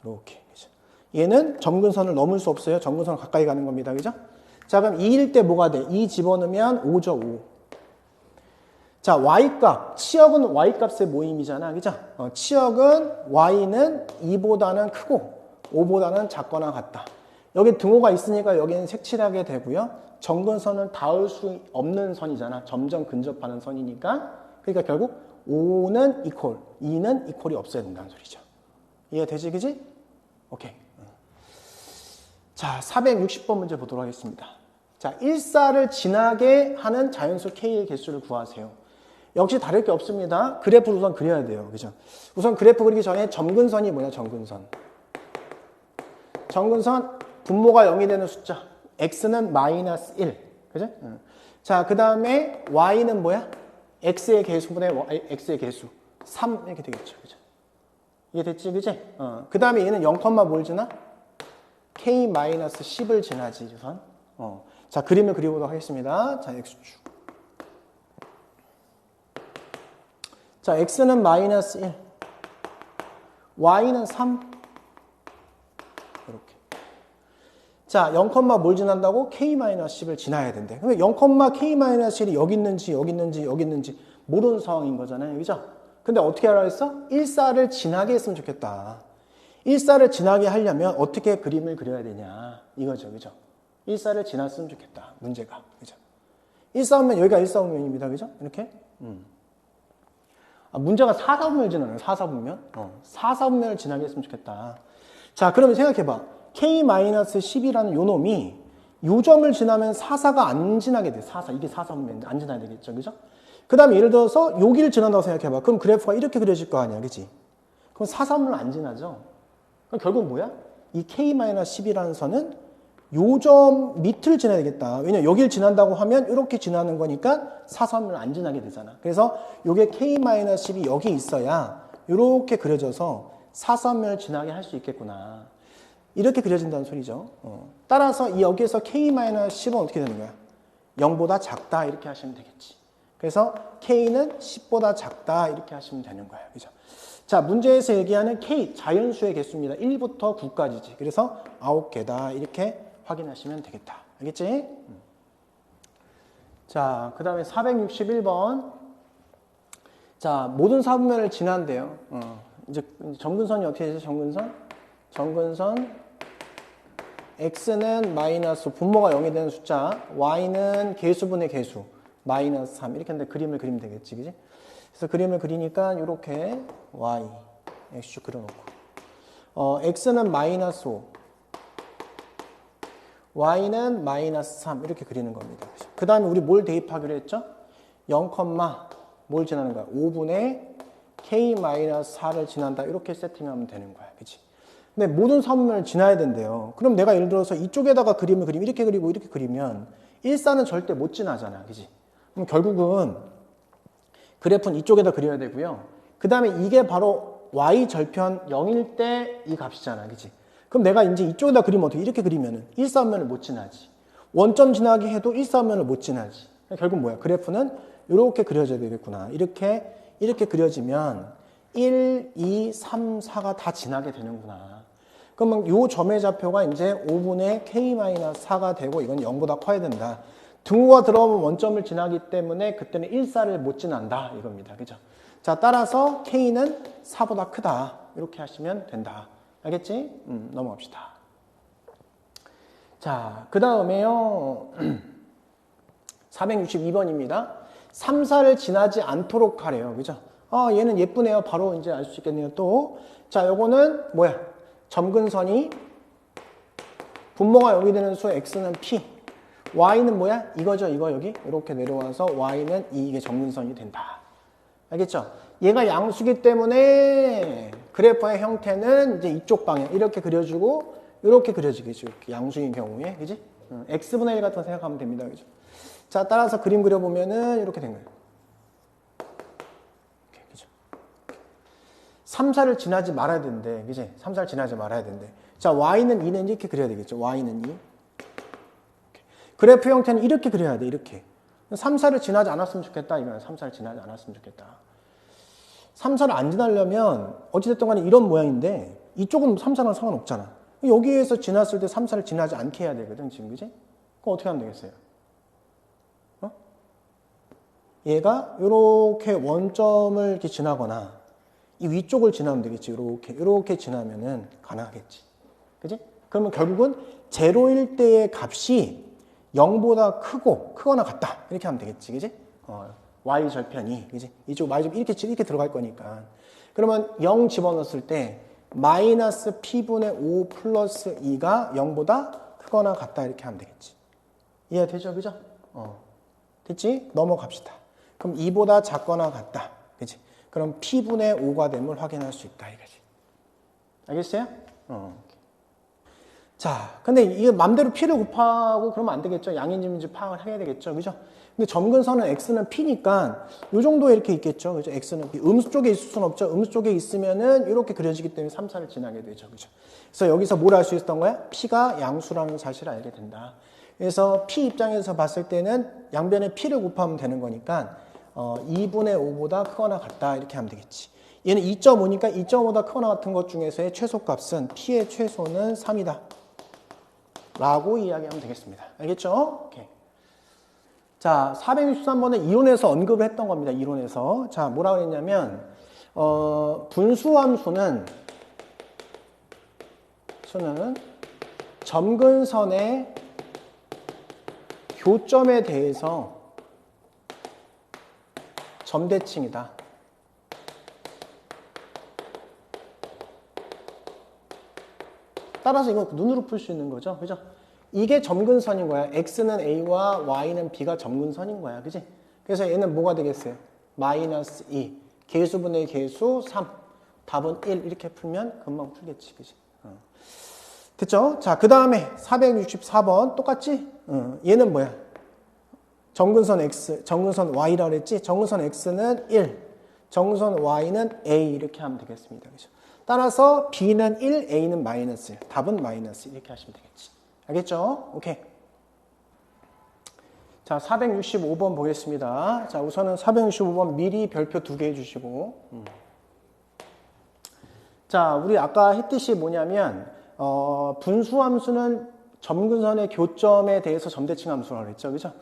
그죠? 얘는 점근선을 넘을 수 없어요. 점근선을 가까이 가는 겁니다. 그죠? 자, 그럼 2일 때 뭐가 돼? 2 집어넣으면 5죠, 5. 자, y값. 치역은 y값의 모임이잖아. 그죠? 치역은 y는 2보다는 크고 5보다는 작거나 같다. 여기 등호가 있으니까 여기는 색칠하게 되고요. 점근선은 닿을 수 없는 선이잖아. 점점 근접하는 선이니까. 그러니까 결국 5는 이퀄, 2는 이퀄이 없어야 된다는 소리죠. 이해가 되지, 그지? 오케이. 자, 460번 문제 보도록 하겠습니다. 자, 1사를 지나게 하는 자연수 K의 개수를 구하세요. 역시 다를 게 없습니다. 그래프를 우선 그려야 돼요. 그죠? 우선 그래프 그리기 전에 점근선이 뭐냐, 점근선. 점근선, 분모가 0이 되는 숫자. x는 마이너스 1. 그죠? 자, 그 다음에 y는 뭐야? x의 개수분의 x의 개수. 3 이렇게 되겠죠. 그죠? 이게 됐지, 그지? 그 다음에 얘는 0, 뭘 지나? k-10을 지나지, 우선. 자, 그림을 그려보도록 하겠습니다. 자, x축. 자, x는 마이너스 1. y는 3. 이렇게. 자, 0, 뭘 지난다고? k-10을 지나야 된대. 그러면 0, k-1이 여기 있는지, 여기 있는지, 여기 있는지 모르는 상황인 거잖아요. 그죠? 근데 어떻게 하라 했어? 1사를 지나게 했으면 좋겠다. 1사를 지나게 하려면 어떻게 그림을 그려야 되냐. 이거죠. 그죠? 1사를 지났으면 좋겠다. 문제가. 그죠? 1사분면 여기가 1사분면입니다. 그죠? 이렇게. 문제가 4사분면을 지나요. 4사분면. 4사분면을 지나게 했으면 좋겠다. 자, 그러면 생각해봐. k-10이라는 요 놈이 요 점을 지나면 4사가 안 지나게 돼. 4사. 이게 4사분면 안 지나야 되겠죠. 그죠? 그 다음에 예를 들어서 여기를 지난다고 생각해봐. 그럼 그래프가 이렇게 그려질 거 아니야. 그치? 그럼 4사분면 안 지나죠? 그럼 결국 뭐야? 이 k-10이라는 선은 요 점 밑을 지나야 되겠다. 왜냐면 여기를 지난다고 하면 이렇게 지나는 거니까 4사분면 안 지나게 되잖아. 그래서 요게 k-10이 여기 있어야 이렇게 그려져서 4사분면을 지나게 할 수 있겠구나. 이렇게 그려진다는 소리죠. 따라서 여기에서 k-10은 어떻게 되는 거야? 0보다 작다 이렇게 하시면 되겠지. 그래서 k는 10보다 작다 이렇게 하시면 되는 거예요. 그죠? 자, 문제에서 얘기하는 k 자연수의 개수입니다. 1부터 9까지지. 그래서 9개다 이렇게 확인하시면 되겠다. 알겠지? 자, 그 다음에 461번. 자, 모든 사분면을 지난대요. 이제 점근선이 어떻게 되죠? 점근선 x는 마이너스 분모가 0이 되는 숫자, y는 개수분의 개수 마이너스 3 이렇게 하는데 그림을 그리면 되겠지, 그지? 그래서 그림을 그리니까 이렇게 y x축 그려놓고 x는 마이너스 5 y는 마이너스 3 이렇게 그리는 겁니다. 그 다음에 우리 뭘 대입하기로 했죠? 0, 뭘 지나는 거야? 5분의 k-4를 지난다 이렇게 세팅하면 되는 거야. 그치? 근데 모든 사분면을 지나야 된대요. 그럼 내가 예를 들어서 이쪽에다가 그림을 그리면 이렇게 그리고 이렇게 그리면 1사는 절대 못 지나잖아. 그치? 그럼 결국은 그래프는 이쪽에다 그려야 되고요. 그 다음에 이게 바로 y절편 0일 때 이 값이잖아. 그치? 그럼 내가 이제 이쪽에다 그리면 어떻게 이렇게 그리면은 1사분면을 못 지나지. 원점 지나게 해도 1사분면을 못 지나지. 결국 뭐야? 그래프는 이렇게 그려져야 되겠구나. 이렇게 그려지면 1, 2, 3, 4가 다 지나게 되는구나. 그러면 이 점의 좌표가 이제 5분의 k-4가 되고 이건 0보다 커야 된다. 등호가 들어오면 원점을 지나기 때문에 그때는 1사를 못 지난다 이겁니다. 그죠? 자, 따라서 k는 4보다 크다. 이렇게 하시면 된다. 알겠지? 넘어갑시다. 자, 그 다음에요. 462번입니다. 3, 4를 지나지 않도록 하래요. 그죠? 얘는 예쁘네요. 바로 이제 알 수 있겠네요. 또. 자, 요거는 뭐야? 점근선이 분모가 0이 되는 수 x는 p. y는 뭐야? 이거죠. 이거 여기. 이렇게 내려와서 y는 2. 이게 점근선이 된다. 알겠죠? 얘가 양수기 때문에 그래프의 형태는 이제 이쪽 방향. 이렇게 그려주고 이렇게 그려지겠죠. 이렇게 양수인 경우에. 그지? x분의 1 같은 거 생각하면 됩니다. 그죠? 자, 따라서 그림 그려보면은 이렇게 된 거예요. 3, 4를 지나지 말아야 된대. 그지? 3, 4를 지나지 말아야 된대. 자, y는 2는 이렇게 그려야 되겠죠. y는 2. 그래프 형태는 이렇게 그려야 돼. 이렇게. 3, 4를 지나지 않았으면 좋겠다. 이거는 3, 4를 지나지 않았으면 좋겠다. 3, 4를 안 지나려면 어찌됐든 간에 이런 모양인데 이쪽은 3, 4랑 상관없잖아. 여기에서 지났을 때 3, 4를 지나지 않게 해야 되거든. 지금 그지? 그럼 어떻게 하면 되겠어요? 얘가 이렇게 원점을 이렇게 지나거나 이 위쪽을 지나면 되겠지. 이렇게 지나면은 가능하겠지. 그지? 그러면 결국은 제로일 때의 값이 0보다 크거나 같다. 이렇게 하면 되겠지. 그지? y 절편이. 그지? 이쪽 y 절 이렇게 들어갈 거니까. 그러면 0 집어넣었을 때 마이너스 p분의 5 플러스 2가 0보다 크거나 같다. 이렇게 하면 되겠지. 이해되죠? 그죠? 됐지? 넘어갑시다. 그럼 2보다 작거나 같다. 그치? 그럼 P분의 5가 됨을 확인할 수 있다. 이거지. 알겠어요? 자, 근데 이게 맘대로 P를 곱하고 그러면 안 되겠죠. 양인지인지 파악을 해야 되겠죠. 그죠? 근데 점근선은 X는 P니까 요 정도에 이렇게 있겠죠. 그죠? X는 P. 음수 쪽에 있을 수는 없죠. 음수 쪽에 있으면은 이렇게 그려지기 때문에 3, 4를 지나게 되죠. 그죠? 그래서 여기서 뭘 알 수 있었던 거야? P가 양수라는 사실을 알게 된다. 그래서 P 입장에서 봤을 때는 양변에 P를 곱하면 되는 거니까 2분의 5보다 크거나 같다. 이렇게 하면 되겠지. 얘는 2.5니까 2.5보다 크거나 같은 것 중에서의 최소값은 P의 최소는 3이다. 라고 이야기하면 되겠습니다. 알겠죠? 오케이. 자, 463번은 이론에서 언급을 했던 겁니다. 이론에서. 자, 뭐라고 했냐면, 분수함수는 점근선의 교점에 대해서 점대칭이다. 따라서 이거 눈으로 풀 수 있는 거죠. 그죠? 이게 점근선인 거야. X는 A와 Y는 B가 점근선인 거야. 그지? 그래서 얘는 뭐가 되겠어요? 마이너스 2. 개수분의 개수 3. 답은 1. 이렇게 풀면 금방 풀겠지. 그지? 됐죠? 자, 그 다음에 464번. 똑같지? 얘는 뭐야? 점근선 X, 점근선 Y라고 그랬지? 점근선 X는 1. 점근선 Y는 A. 이렇게 하면 되겠습니다. 그죠? 따라서 B는 1, A는 마이너스 1. 답은 마이너스 1. 이렇게 하시면 되겠지. 알겠죠? 오케이. 자, 465번 보겠습니다. 자, 우선은 465번 미리 별표 2개 해주시고. 자, 우리 아까 했듯이 뭐냐면, 분수함수는 점근선의 교점에 대해서 점대칭 함수라고 그랬죠. 그죠?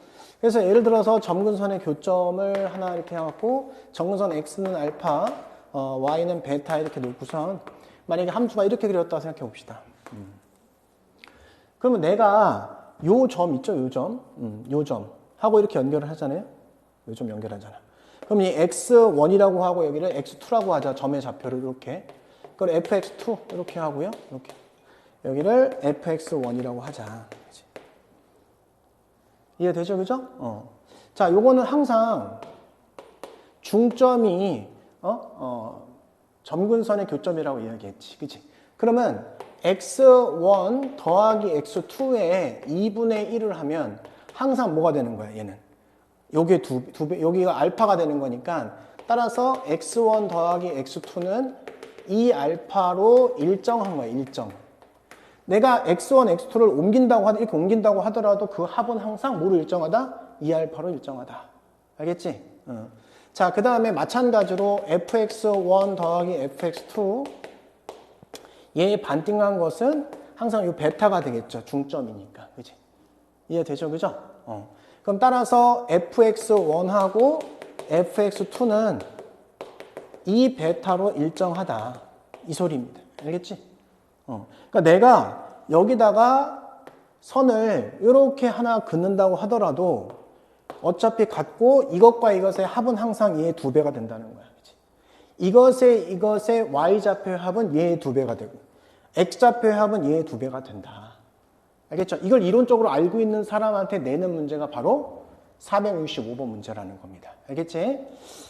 그래서 예를 들어서 점근선의 교점을 하나 이렇게 해갖고, 점근선 X는 알파, Y는 베타 이렇게 놓고선, 만약에 함수가 이렇게 그렸다고 생각해 봅시다. 그러면 내가 요 점 있죠? 요 점 하고 이렇게 연결을 하잖아요. 요 점 연결하잖아. 그럼 이 x1이라고 하고 여기를 x2라고 하자. 점의 좌표를 이렇게. 그걸 fx2 이렇게 하고요. 이렇게. 여기를 fx1이라고 하자. 이해되죠? 그죠? 자, 요거는 항상 중점이 점근선의 교점이라고 이야기했지. 그치? 그러면 x1 더하기 x2에 2분의 1을 하면 항상 뭐가 되는 거야, 얘는? 요게 두 배, 여기가 알파가 되는 거니까 따라서 x1 더하기 x2는 2알파로 일정한 거야, 일정. 내가 x1, x2를 이렇게 옮긴다고 하더라도 그 합은 항상 뭐로 일정하다? 2알파로 일정하다. 알겠지? 자, 그 다음에 마찬가지로 fx1 더하기 fx2 얘 반띵한 것은 항상 이 베타가 되겠죠. 중점이니까. 그치? 이해되죠? 그죠? 그럼 따라서 fx1하고 fx2는 이 베타로 일정하다. 이 소리입니다. 알겠지? 그러니까 내가 여기다가 선을 이렇게 하나 긋는다고 하더라도 어차피 같고 이것과 이것의 합은 항상 얘의 2배가 된다는 거야. 그치? 이것의 y좌표의 합은 얘의 2배가 되고 x좌표의 합은 얘의 2배가 된다. 알겠죠? 이걸 이론적으로 알고 있는 사람한테 내는 문제가 바로 465번 문제라는 겁니다. 알겠지?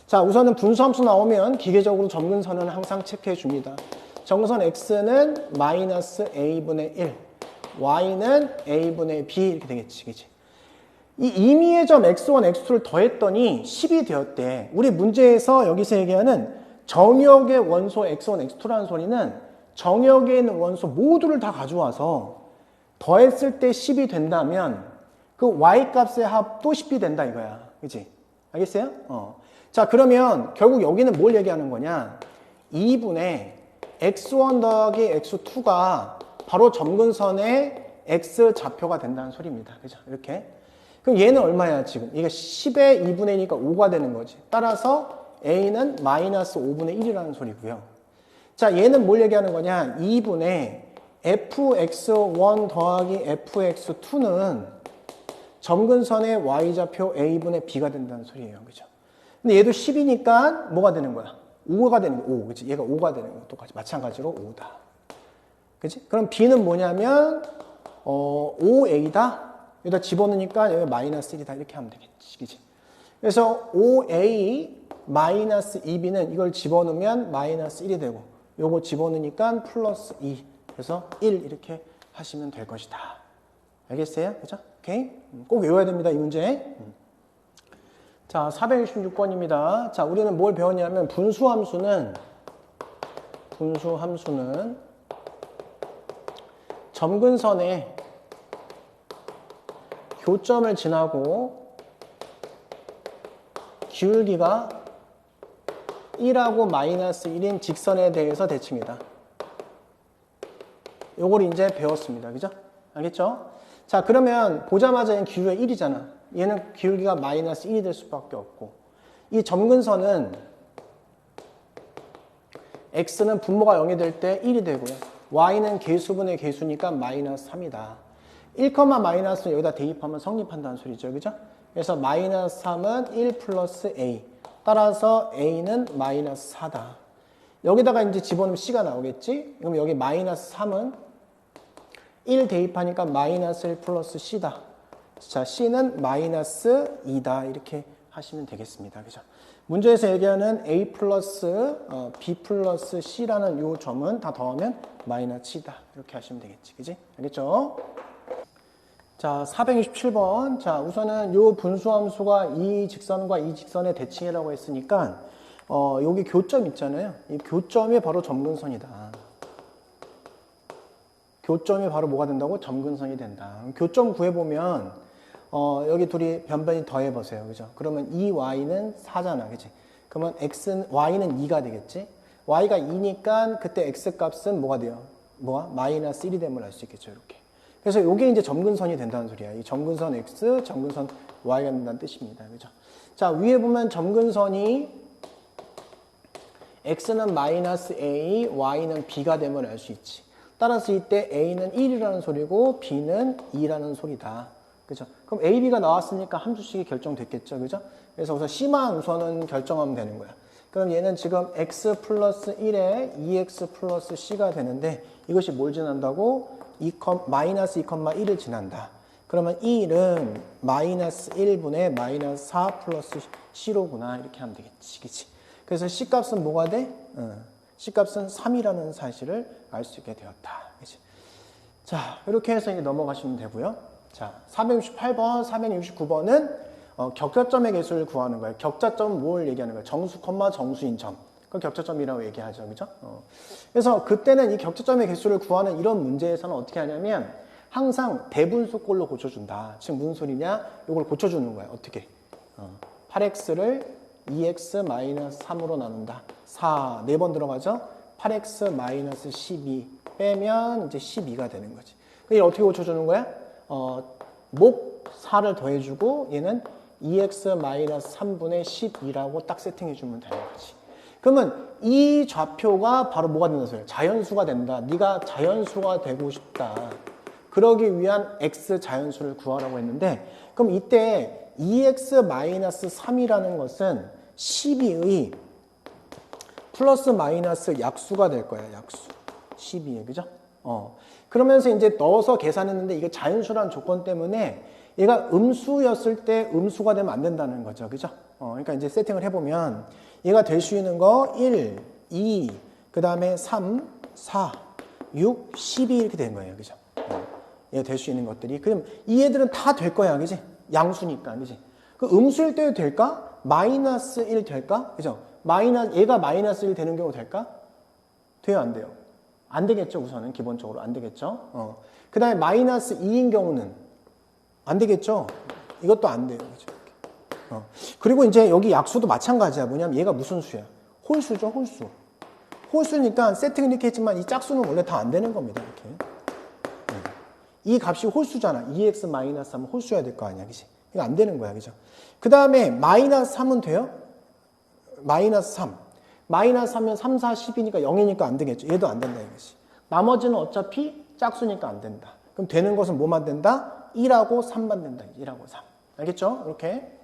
자, 우선은 분수함수 나오면 기계적으로 점근선은 항상 체크해 줍니다. 점근선 x는 마이너스 a분의 1, y는 a분의 b 이렇게 되겠지. 그치? 이 임의의 점 x1, x2를 더했더니 10이 되었대. 우리 문제에서 여기서 얘기하는 정역의 원소 x1, x2라는 소리는 정역에 있는 원소 모두를 다 가져와서 더했을 때 10이 된다면 그 y값의 합도 10이 된다 이거야. 그치? 알겠어요? 자, 그러면 결국 여기는 뭘 얘기하는 거냐? 2분의 x1 더하기 x2가 바로 점근선의 x좌표가 된다는 소리입니다. 그죠? 이렇게. 그럼 얘는 얼마야, 지금? 이게 10의 2분의 1이니까 5가 되는 거지. 따라서 a는 마이너스 5분의 1이라는 소리고요. 자, 얘는 뭘 얘기하는 거냐? 2분의 fx1 더하기 fx2는 점근선의 y좌표 a분의 b가 된다는 소리예요. 그죠? 근데 얘도 10이니까 뭐가 되는 거야? 5가 되는 거야. 5. 그치? 얘가 5가 되는 거야. 똑같이. 마찬가지로 5다. 그치? 그럼 b는 뭐냐면, 5a다? 여기다 집어넣으니까 여기 마이너스 1이다. 이렇게 하면 되겠지. 그치? 그래서 5a 마이너스 2b는 이걸 집어넣으면 마이너스 1이 되고 요거 집어넣으니까 플러스 2. 그래서 1 이렇게 하시면 될 것이다. 알겠어요? 그죠? 오케이? 꼭 외워야 됩니다, 이 문제. 자, 466번입니다. 자, 우리는 뭘 배웠냐면 분수함수는 점근선에 교점을 지나고 기울기가 1하고 마이너스 1인 직선에 대해서 대칭이다. 요걸 이제 배웠습니다. 그죠? 알겠죠? 자, 그러면 보자마자 얘는 기울기가 1이잖아. 얘는 기울기가 마이너스 1이 될 수밖에 없고, 이 점근선은 x는 분모가 0이 될 때 1이 되고요. y는 개수분의 개수니까 마이너스 3이다. 1, 마이너스는 여기다 대입하면 성립한다는 소리죠. 그죠? 그래서 마이너스 3은 1 플러스 a. 따라서 a는 마이너스 4다. 여기다가 이제 집어넣으면 c가 나오겠지? 그럼 여기 마이너스 3은 1 대입하니까 마이너스 1 플러스 c다. 자, c는 마이너스 2다. 이렇게 하시면 되겠습니다. 그죠? 문제에서 얘기하는 a 플러스 b 플러스 c라는 요 점은 다 더하면 마이너스 7이다. 이렇게 하시면 되겠지. 그지? 알겠죠? 자, 467번. 자, 우선은 요 분수함수가 이 직선과 이 직선의 대칭이라고 했으니까 여기 교점 있잖아요. 이 교점이 바로 점근선이다. 교점이 바로 뭐가 된다고? 점근선이 된다. 교점 구해보면 여기 둘이 변변히 더해보세요. 그죠? 그러면 2y는 4잖아. 그치? 그러면 y는 2가 되겠지? y가 2니까 그때 x 값은 뭐가 돼요? 마이너스 1이 됨을 알 수 있겠죠. 이렇게. 그래서 이게 이제 점근선이 된다는 소리야. 이 점근선 x, 점근선 y가 된다는 뜻입니다. 그죠? 자, 위에 보면 점근선이 x는 마이너스 a, y는 b가 됨을 알 수 있지. 따라서 이때 a는 1이라는 소리고 b는 2라는 소리다. 그죠? 그럼 a, b가 나왔으니까 함수식이 결정됐겠죠. 그죠? 그래서 우선 c만 우선은 결정하면 되는 거야. 그럼 얘는 지금 x 플러스 1에 2x 플러스 c가 되는데 이것이 뭘 지난다고? 마이너스 2,1을 지난다. 그러면 1은 마이너스 1분의 마이너스 4 플러스 c로구나. 이렇게 하면 되겠지. 그치? 그래서 c값은 뭐가 돼? c값은 3이라는 사실을 알 수 있게 되었다. 그치? 자, 이렇게 해서 이제 넘어가시면 되고요. 자, 468번, 469번은 격자점의 개수를 구하는 거예요. 격자점은 뭘 얘기하는 거예요? 정수, 정수인 점. 그걸 격자점이라고 얘기하죠. 그죠? 그래서 그때는 이 격자점의 개수를 구하는 이런 문제에서는 어떻게 하냐면 항상 대분수꼴로 고쳐준다. 지금 무슨 소리냐? 이걸 고쳐주는 거야. 어떻게? 8x를 2x-3으로 나눈다. 4, 4번 들어가죠? 8x-12 빼면 이제 12가 되는 거지. 이걸 어떻게 고쳐주는 거야? 목 4를 더해주고 얘는 2x-3분의 12라고 딱 세팅해주면 되는 거지. 그러면 이 좌표가 바로 뭐가 된다 소리야? 자연수가 된다. 네가 자연수가 되고 싶다. 그러기 위한 x 자연수를 구하라고 했는데 그럼 이때 2x-3이라는 것은 12의 플러스 마이너스 약수가 될 거야. 약수. 12에. 그죠? 그러면서 이제 넣어서 계산했는데 이게 자연수라는 조건 때문에 얘가 음수였을 때 음수가 되면 안 된다는 거죠. 그죠? 그러니까 이제 세팅을 해보면 얘가 될 수 있는 거 1, 2, 그 다음에 3, 4, 6, 12 이렇게 된 거예요. 그죠? 얘가 될 수 있는 것들이. 그럼 이 애들은 다 될 거야. 그지? 양수니까. 그지? 그 음수일 때도 될까? 마이너스 1 될까? 그죠? 얘가 마이너스 1 되는 경우 될까? 돼요? 안 돼요? 안 되겠죠. 우선은 기본적으로 안 되겠죠. 그 다음에 마이너스 2인 경우는 안 되겠죠. 이것도 안 돼요. 그죠? 그리고 이제 여기 약수도 마찬가지야. 뭐냐면 얘가 무슨 수야? 홀수죠, 홀수. 홀수니까 세팅을 이렇게 했지만 이 짝수는 원래 다 안 되는 겁니다. 이렇게. 이 값이 홀수잖아. 2x-3은 홀수여야 될 거 아니야. 그치? 이거 안 되는 거야. 그죠? 그 다음에 마이너스 3은 돼요? 마이너스 3. 마이너스 3면 3, 4, 10이니까 0이니까 안 되겠죠. 얘도 안 된다 이거지. 나머지는 어차피 짝수니까 안 된다. 그럼 되는 것은 뭐만 된다? 1하고 3만 된다. 1하고 3. 알겠죠? 이렇게.